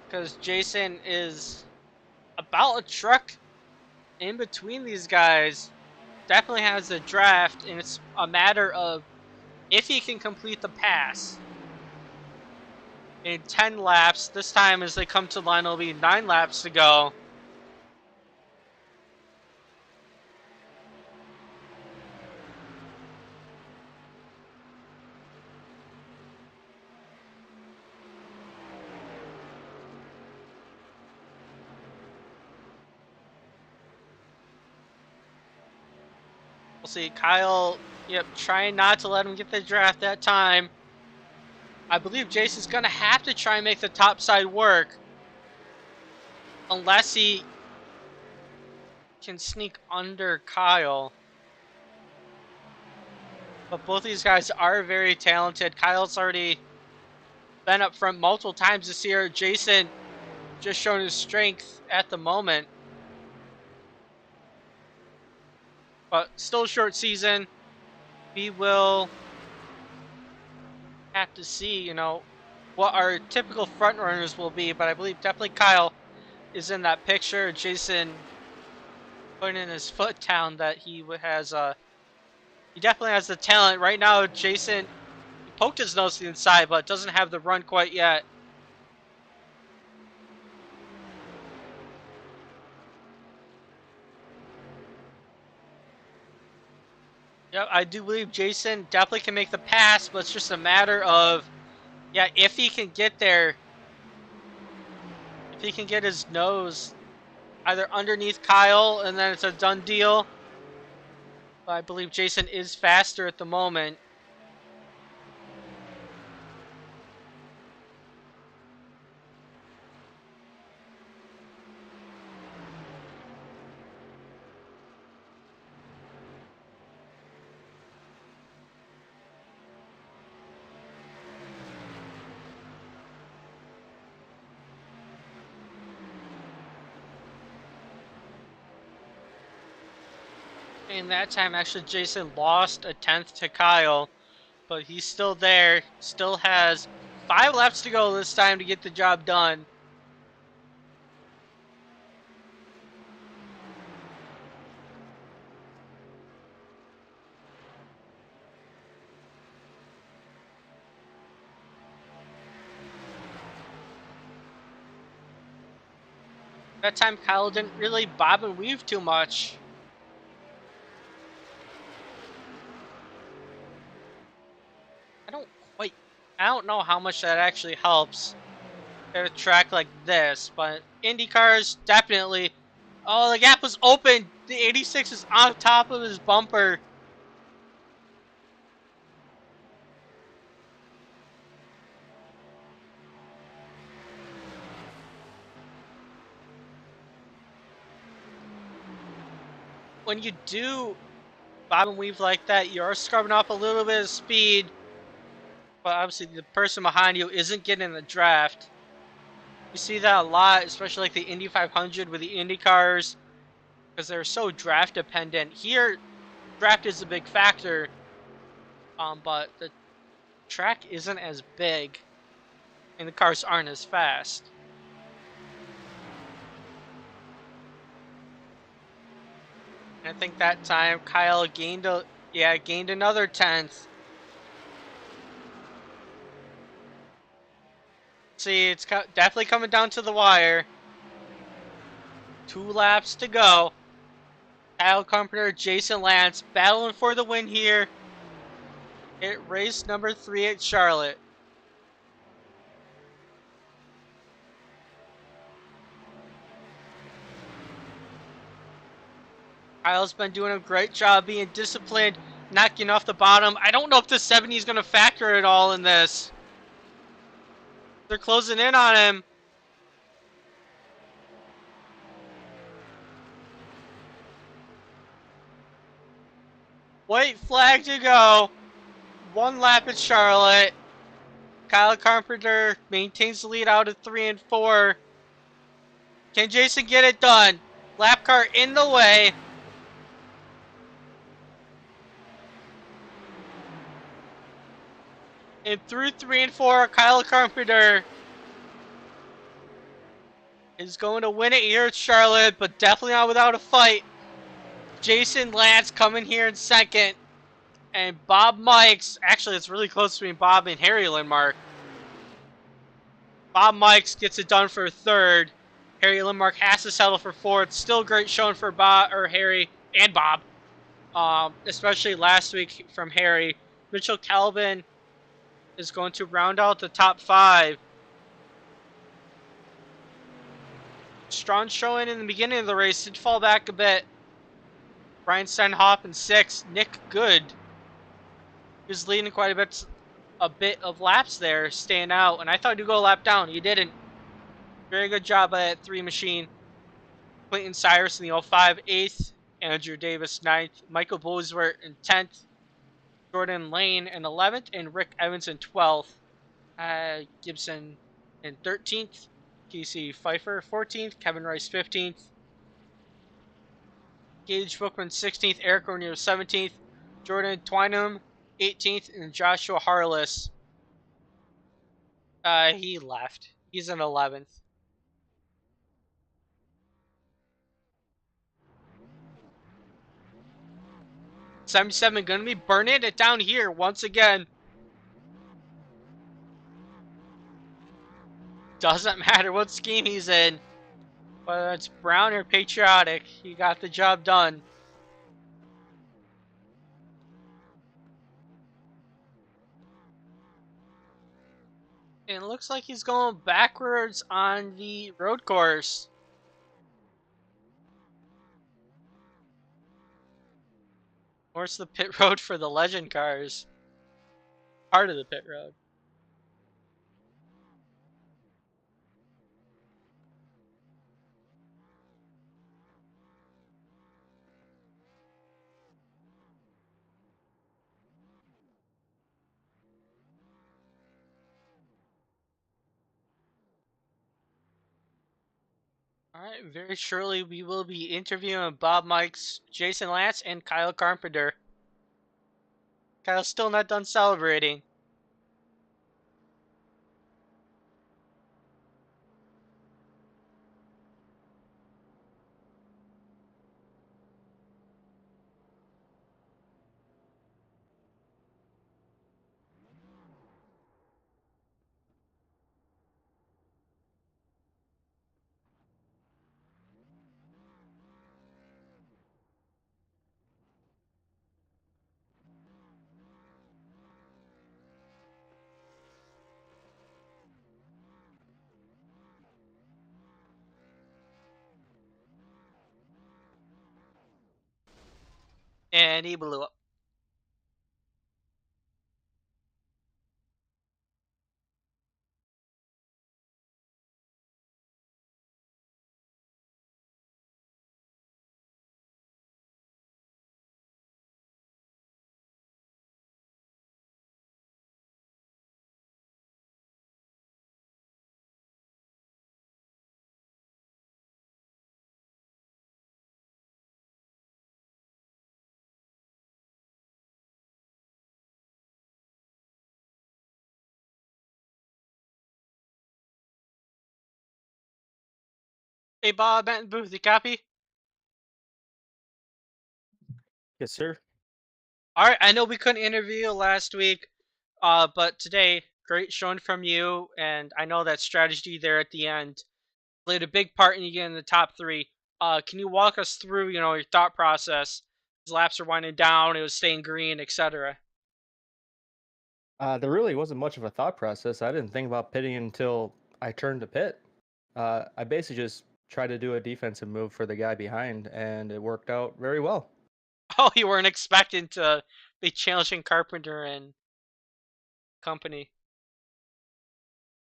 Because Jason is about a truck in between these guys. Definitely has the draft, and it's a matter of if he can complete the pass. In 10 laps, this time as they come to the line, it'll be 9 laps to go. We'll see Kyle, trying not to let him get the draft that time. I believe Jason's going to have to try and make the top side work. Unless he can sneak under Kyle. But both these guys are very talented. Kyle's already been up front multiple times this year. Jason just showing his strength at the moment. But still a short season. We will have to see, what our typical front runners will be. But I believe definitely Kyle is in that picture. Jason putting his foot down that he has He definitely has the talent. Right now, Jason poked his nose to the inside, but doesn't have the run quite yet. Yep, I do believe Jason definitely can make the pass, but it's just a matter of, yeah, if he can get there, if he can get his nose either underneath Kyle, and then it's a done deal. But I believe Jason is faster at the moment. And that time, actually, Jason lost a tenth to Kyle, but he's still there. Still has 5 laps to go this time to get the job done. That time, Kyle didn't really bob and weave too much. I don't quite, I don't know how much that actually helps at a track like this, but Indy cars definitely. Oh, the gap was open. The 86 is on top of his bumper. When you do bob and weave like that, you are scrubbing off a little bit of speed, but obviously the person behind you isn't getting the draft. You see that a lot, especially like the Indy 500 with the Indy cars, because they're so draft dependent. Here, draft is a big factor, but the track isn't as big, and the cars aren't as fast. And I think that time Kyle gained gained another 10th. See, it's definitely coming down to the wire. 2 laps to go. Kyle Carpenter, Jason Lance battling for the win here at race number 3 at Charlotte. Kyle's been doing a great job being disciplined, not getting off the bottom. I don't know if the 70 is going to factor at all in this. They're closing in on him. White flag to go. 1 lap at Charlotte. Kyle Carpenter maintains the lead out of 3 and 4. Can Jason get it done? Lap car in the way. And through 3 and 4, Kyle Carpenter is going to win it here at Charlotte, but definitely not without a fight. Jason Lance coming here in second. And Bob Mikes, actually it's really close between Bob and Harry Lindmark. Bob Mikes gets it done for third. Harry Lindmark has to settle for fourth. Still great showing for Bob or Harry and Bob. Especially last week from Harry. Mitchell Calvin is going to round out the top 5. Strong showing in the beginning of the race. Did fall back a bit. Brian Stenhoff in 6th. Nick Good, who's leading quite a bit of laps there, staying out. And I thought he'd go a lap down. He didn't. Very good job by that 3 machine. Clayton Cyrus in the 05, 8th. Andrew Davis, 9th. Michael Bosworth in 10th. Jordan Lane in 11th. And Rick Evans in 12th. Gibson in 13th. Casey Pfeiffer 14th. Kevin Rice 15th. Gage Bookman 16th. Eric O'Neill 17th. Jordan Twynham 18th. And Joshua Harless. He left. He's in 11th. 77 gonna be burning it down here once again. Doesn't matter what scheme he's in, whether it's brown or patriotic, he got the job done. And it looks like he's going backwards on the road course. Where's the pit road for the legend cars? Part of the pit road. Alright, very shortly we will be interviewing Bob Mikes, Jason Lance, and Kyle Carpenter. Kyle's still not done celebrating. And he blew up. Hey Bob, Benton Booth, you copy? Yes, sir. Alright, I know we couldn't interview you last week, but today, great showing from you, and I know that strategy there at the end played a big part in you getting the top three. Can you walk us through, your thought process? His laps are winding down, it was staying green, etc. There really wasn't much of a thought process. I didn't think about pitting until I turned to pit. I basically just tried to do a defensive move for the guy behind, and it worked out very well. Oh, you weren't expecting to be challenging Carpenter and company.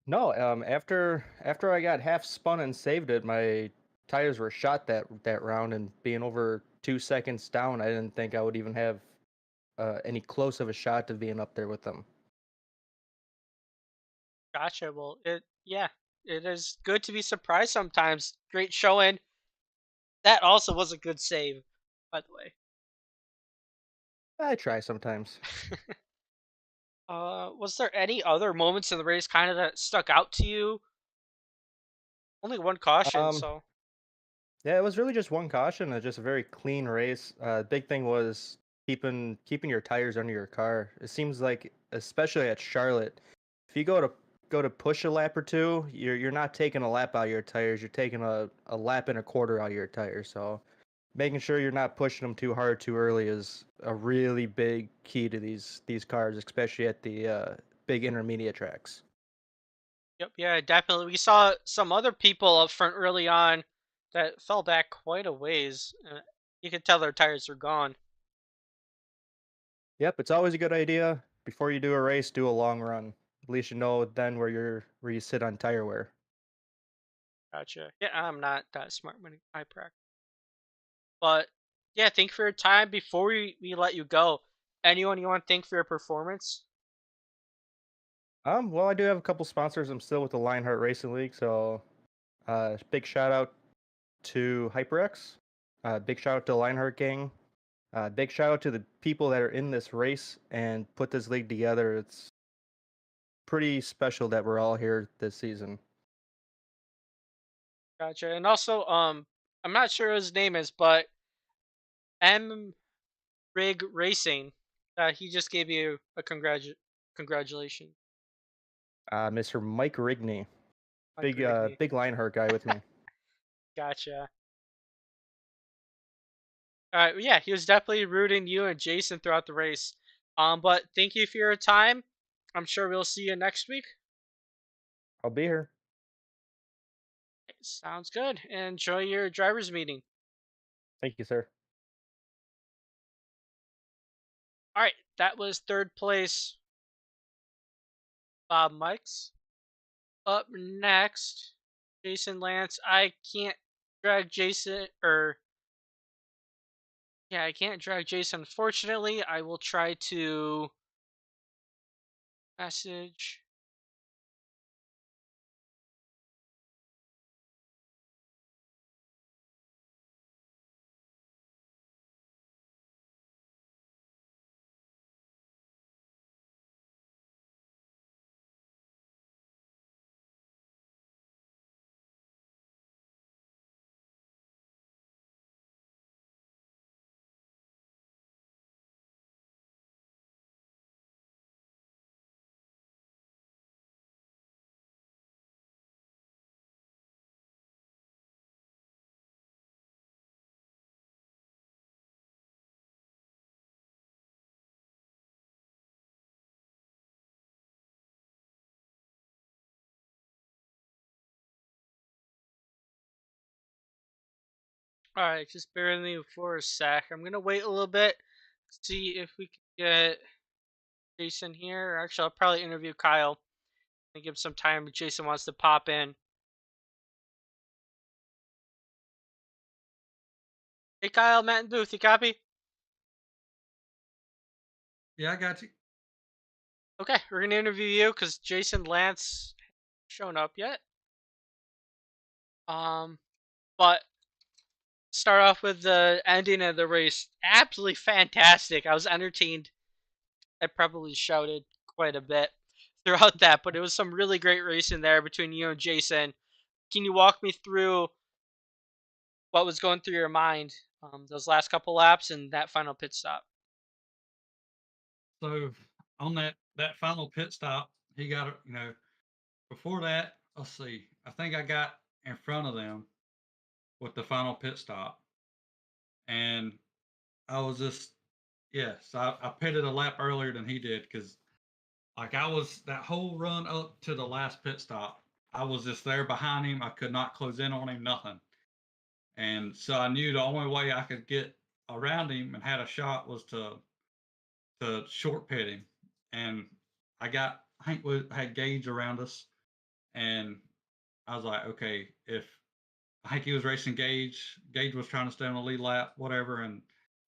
No, after I got half spun and saved it, my tires were shot that round, and being over 2 seconds down, I didn't think I would even have any close of a shot to being up there with them. Gotcha. Well, yeah, it is good to be surprised sometimes. Great showing. That also was a good save, by the way. I try sometimes. Was there any other moments in the race kind of that stuck out to you? Only one caution, Um, so Yeah, it was really just one caution and just a very clean race. Big thing was keeping your tires under your car. It seems like, especially at Charlotte, if you go to push a lap or two, you're not taking a lap out of your tires. You're taking a lap and a quarter out of your tires. So making sure you're not pushing them too hard too early is a really big key to these cars, especially at the big intermediate tracks. yep, yeah, definitely. We saw some other people up front early on that fell back quite a ways. You could tell their tires were gone. Yep, it's always a good idea before you do a race, do a long run. At least you know then where you sit on tire wear. Gotcha. Yeah, I'm not that smart when I practice. But yeah, thank you for your time. Before we let you go, anyone you want to thank for your performance? Well, I do have a couple sponsors. I'm still with the Lionheart Racing League, so big shout out to HyperX. Big shout out to Lionheart Gang. Big shout out to the people that are in this race and put this league together. It's pretty special that we're all here this season. Gotcha. And also, I'm not sure what his name is, but M Rig Racing. He just gave you a congratulations, Mr. Mike Rigney, Mike Rigney. big Lionheart guy with me. Gotcha. All right, yeah, he was definitely rooting you and Jason throughout the race. But thank you for your time. I'm sure we'll see you next week. I'll be here. Sounds good. Enjoy your drivers meeting. Thank you, sir. All right, that was third place Bob Mikes. Up next, Jason Lance. I can't drag Jason, or yeah, I can't drag Jason. Unfortunately, I will try to message. All right, just bear with me for a sec. I'm gonna wait a little bit, see if we can get Jason here. Actually, I'll probably interview Kyle and give him some time if Jason wants to pop in. Hey, Kyle, Matt and Booth, you copy? Yeah, I got you. Okay, we're gonna interview you because Jason Lance hasn't shown up yet. But start off with the ending of the race. Absolutely fantastic. I was entertained. I probably shouted quite a bit throughout that, but it was some really great racing there between you and Jason. Can you walk me through what was going through your mind those last couple laps and that final pit stop? So on that final pit stop, he got before that. Let's see. I think I got in front of them with the final pit stop, and I was just yes, I pitted a lap earlier than he did because like I was that whole run up to the last pit stop. I was just there behind him. I could not close in on him, nothing. And so I knew the only way I could get around him and had a shot was to short pit him. And I think we had Gage around us, and I was like, okay, if I think he was racing Gage, Gage was trying to stay on the lead lap, whatever, and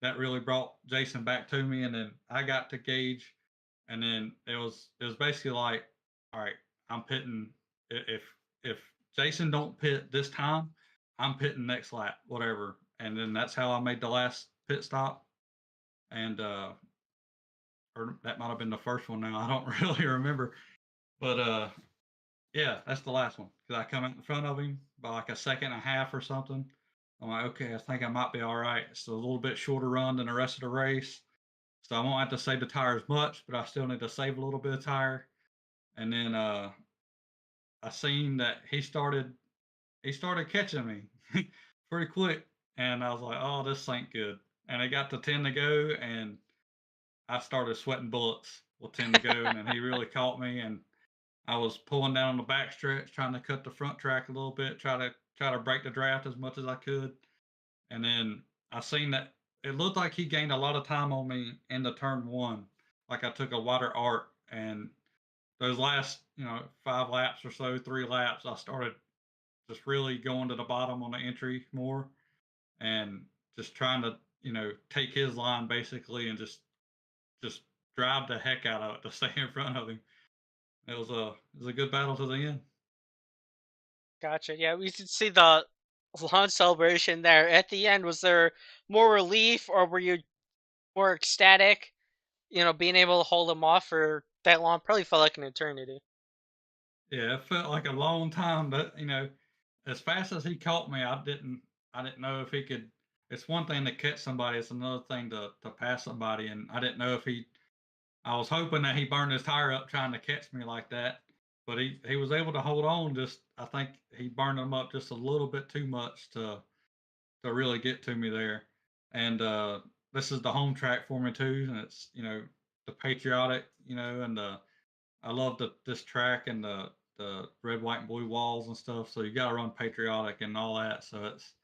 that really brought Jason back to me. And then I got to Gage, and then it was basically like, all right, I'm pitting. If Jason don't pit this time, I'm pitting next lap, whatever. And then that's how I made the last pit stop. And or that might have been the first one now. I don't really remember. But yeah, that's the last one. Because I come out in front of him by like a second and a half or something. I'm like, okay, I think I might be all right. It's a little bit shorter run than the rest of the race. So I won't have to save the tires much, but I still need to save a little bit of tire. And then I seen that he started catching me pretty quick. And I was like, oh, this ain't good. And it got to 10 to go, and I started sweating bullets with 10 to go, and then he really caught me, and I was pulling down on the back stretch, trying to cut the front track a little bit, try to break the draft as much as I could. And then I seen that it looked like he gained a lot of time on me in the turn one. Like I took a wider arc, and those last, 5 laps or so, 3 laps, I started just really going to the bottom on the entry more and just trying to, take his line basically and just drive the heck out of it to stay in front of him. It was a good battle to the end. Gotcha. Yeah, we could see the launch celebration there. At the end, was there more relief or were you more ecstatic? Being able to hold him off for that long probably felt like an eternity. Yeah, it felt like a long time, but as fast as he caught me, I didn't know if he could. it's one thing to catch somebody, it's another thing to pass somebody. And I didn't know if he I was hoping that he burned his tire up trying to catch me like that, but he was able to hold on. Just I think he burned them up just a little bit too much to really get to me there. And this is the home track for me too, and it's the patriotic, and I love this track and the red, white, and blue walls and stuff. So you got to run patriotic and all that. So it's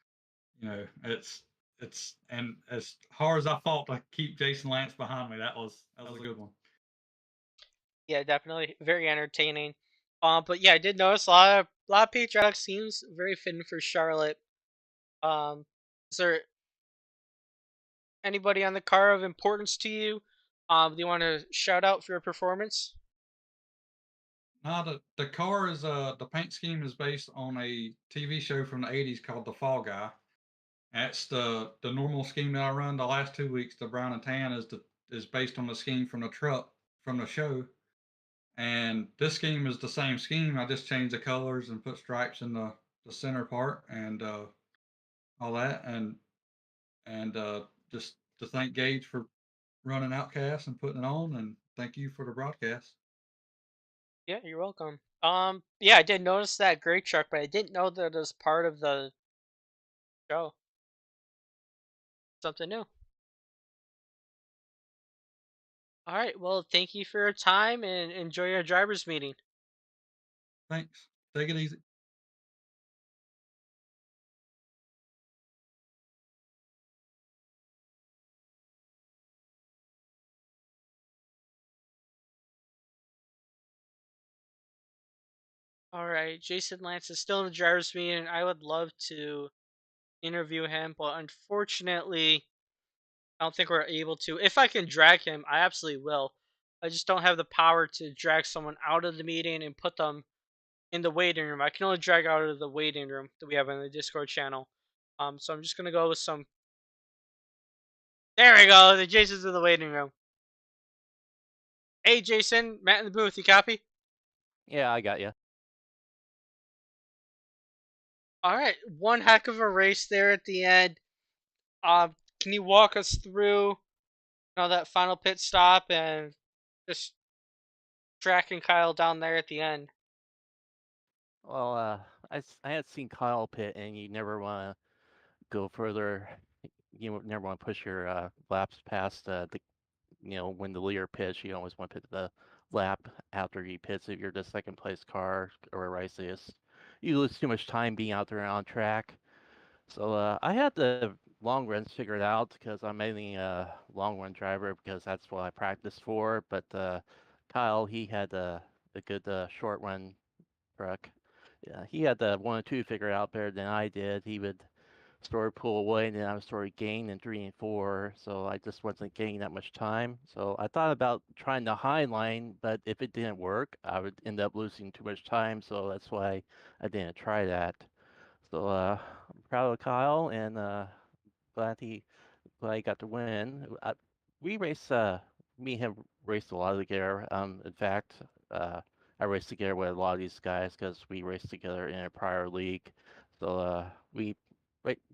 and as hard as I fought to keep Jason Lance behind me, that was a good one. Yeah, definitely very entertaining. But yeah, I did notice a lot of patriotic scenes, very fitting for Charlotte. Is there anybody on the car of importance to you? Do you want to shout out for your performance? Now the car is the paint scheme is based on a TV show from the '80s called The Fall Guy. That's the normal scheme that I run the last 2 weeks. The brown and tan is based on the scheme from the truck from the show, and this scheme is the same scheme. I just changed the colors and put stripes in the center part and all that, and just to thank Gage for running Outcast and putting it on, and thank you for the broadcast. Yeah, you're welcome. Yeah, I did notice that gray truck, but I didn't know that it was part of the show. Something new. All right. Well, thank you for your time and enjoy your driver's meeting. Thanks. Take it easy. All right. Jason Lance is still in the driver's meeting. I would love to interview him, but unfortunately, I don't think we're able to. If I can drag him, I absolutely will. I just don't have the power to drag someone out of the meeting and put them in the waiting room. I can only drag out of the waiting room that we have in the Discord channel. So I'm just gonna go with some. There we go. The Jason's in the waiting room. Hey, Jason, Matt in the booth. You copy? Yeah, I got you. All right, one heck of a race there at the end. Can you walk us through, that final pit stop and just tracking Kyle down there at the end? Well, I had seen Kyle pit, and you never want to go further. You never want to push your laps past when the leader pits. You always want to pit the lap after he pits if you're the second place car or race. You lose too much time being out there on track. So I had the long runs figured out because I'm mainly a long run driver because that's what I practice for. But Kyle, he had a good short run truck. Yeah, he had the 1 and 2 figured out better than I did. He would sort of pull away, and then I would sort of gain in 3 and 4. So I just wasn't gaining that much time. So I thought about trying the high line, but if it didn't work, I would end up losing too much time. So that's why I didn't try that. So I'm proud of Kyle, and glad he glad he got to win. We race, me and him raced a lot together. In fact, I raced together with a lot of these guys because we raced together in a prior league. So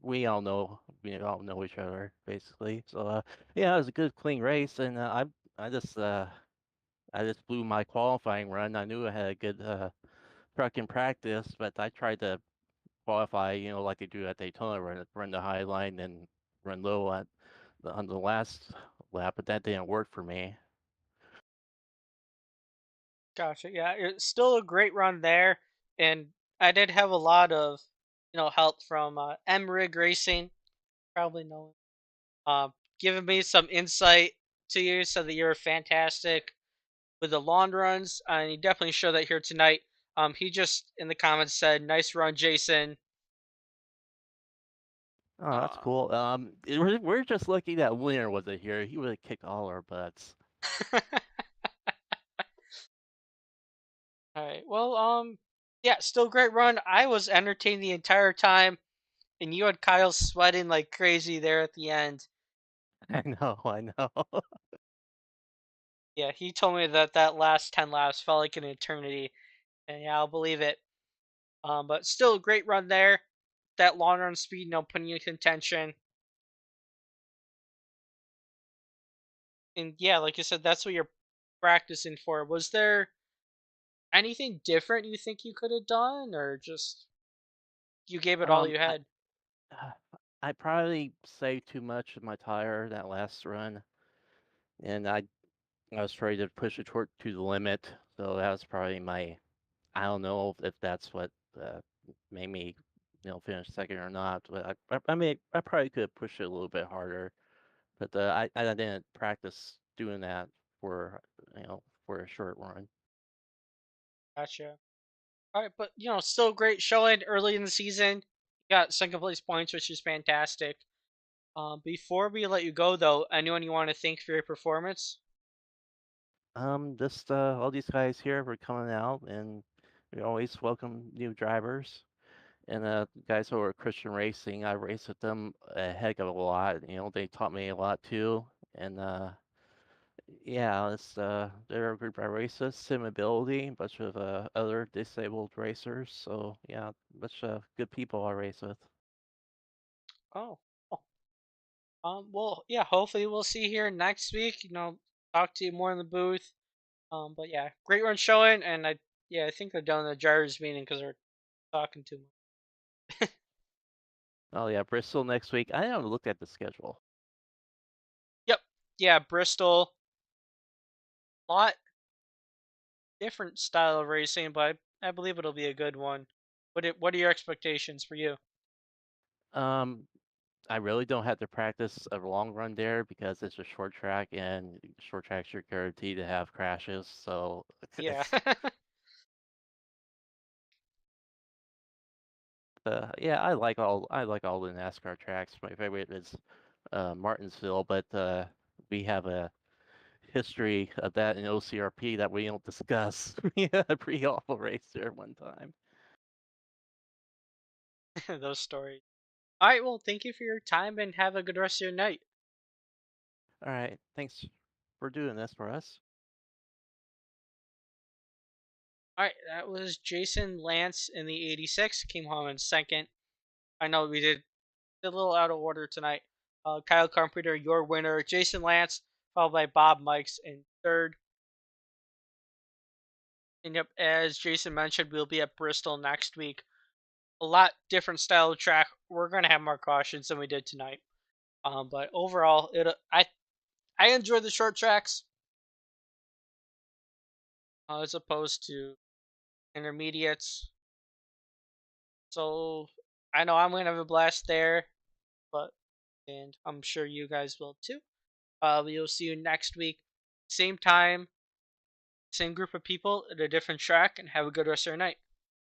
we all know each other basically. So yeah, it was a good clean race, and I just uh, I just blew my qualifying run. I knew I had a good truck in practice, but I tried to qualify, like they do at Daytona, run the high line and run low on the last lap, but that didn't work for me. Gotcha. Yeah, it's still a great run there, and I did have a lot of, help from M-Rig Racing, probably know, giving me some insight to you, so that you're fantastic with the long runs, and he definitely showed that here tonight. He just in the comments said, "Nice run, Jason." Oh, that's Um, cool. We're just lucky that Winner wasn't here. He would have kicked all our butts. all right. Well, yeah, still great run. I was entertained the entire time, and you had Kyle sweating like crazy there at the end. I know, I know. Yeah, he told me that that last 10 laps felt like an eternity, and yeah, I'll believe it. But still a great run there. That long run speed, putting you in contention. And yeah, like you said, that's what you're practicing for. Was there anything different you think you could have done, or just you gave it all Um, you I had? I probably saved too much of my tire that last run, and I was trying to push it toward to the limit. So that was probably my. I don't know if that's what uh, made me, finish second or not. But I mean, I probably could have pushed it a little bit harder. But I didn't practice doing that for for a short run. Gotcha. All right, but still great showing early in the season. You got second place points, which is fantastic. Before we let you go, though, anyone you want to thank for your performance? Just all these guys here for coming out, and we always welcome new drivers. And guys over at Christian Racing, I race with them a heck of a lot. They taught me a lot too. And yeah, they're a group I race with, Sim Ability, a bunch of other disabled racers. So yeah, a bunch of good people I race with. Oh, oh. Well, yeah. Hopefully, we'll see you here next week. Talk to you more in the booth. But yeah, great run showing, and I think they're done the drivers meeting because they're talking too much. Oh yeah, Bristol next week. I haven't looked at the schedule. Yep. Yeah, Bristol. Lot different style of racing, but I believe it'll be a good one. What are your expectations for you? Um, I really don't have to practice a long run there because it's a short track, and short tracks you're guaranteed to have crashes. So Yeah. yeah, I like all the NASCAR tracks. My favorite is Martinsville, but we have a history of that in OCRP that we don't discuss. We had a pretty awful race there one time. Those stories. All right. Well, thank you for your time and have a good rest of your night. All right, thanks for doing this for us. All right. That was Jason Lance in the 86. Came home in second. I know we did a little out of order tonight. Kyle Carpenter, your winner. Jason Lance, followed by Bob Mikes in third. And yep, as Jason mentioned, we'll be at Bristol next week. A lot different style of track. We're gonna have more cautions than we did tonight. But overall, I enjoy the short tracks as opposed to intermediates. So I know I'm gonna have a blast there, but and I'm sure you guys will too. We'll see you next week, same time, same group of people at a different track, and have a good rest of your night.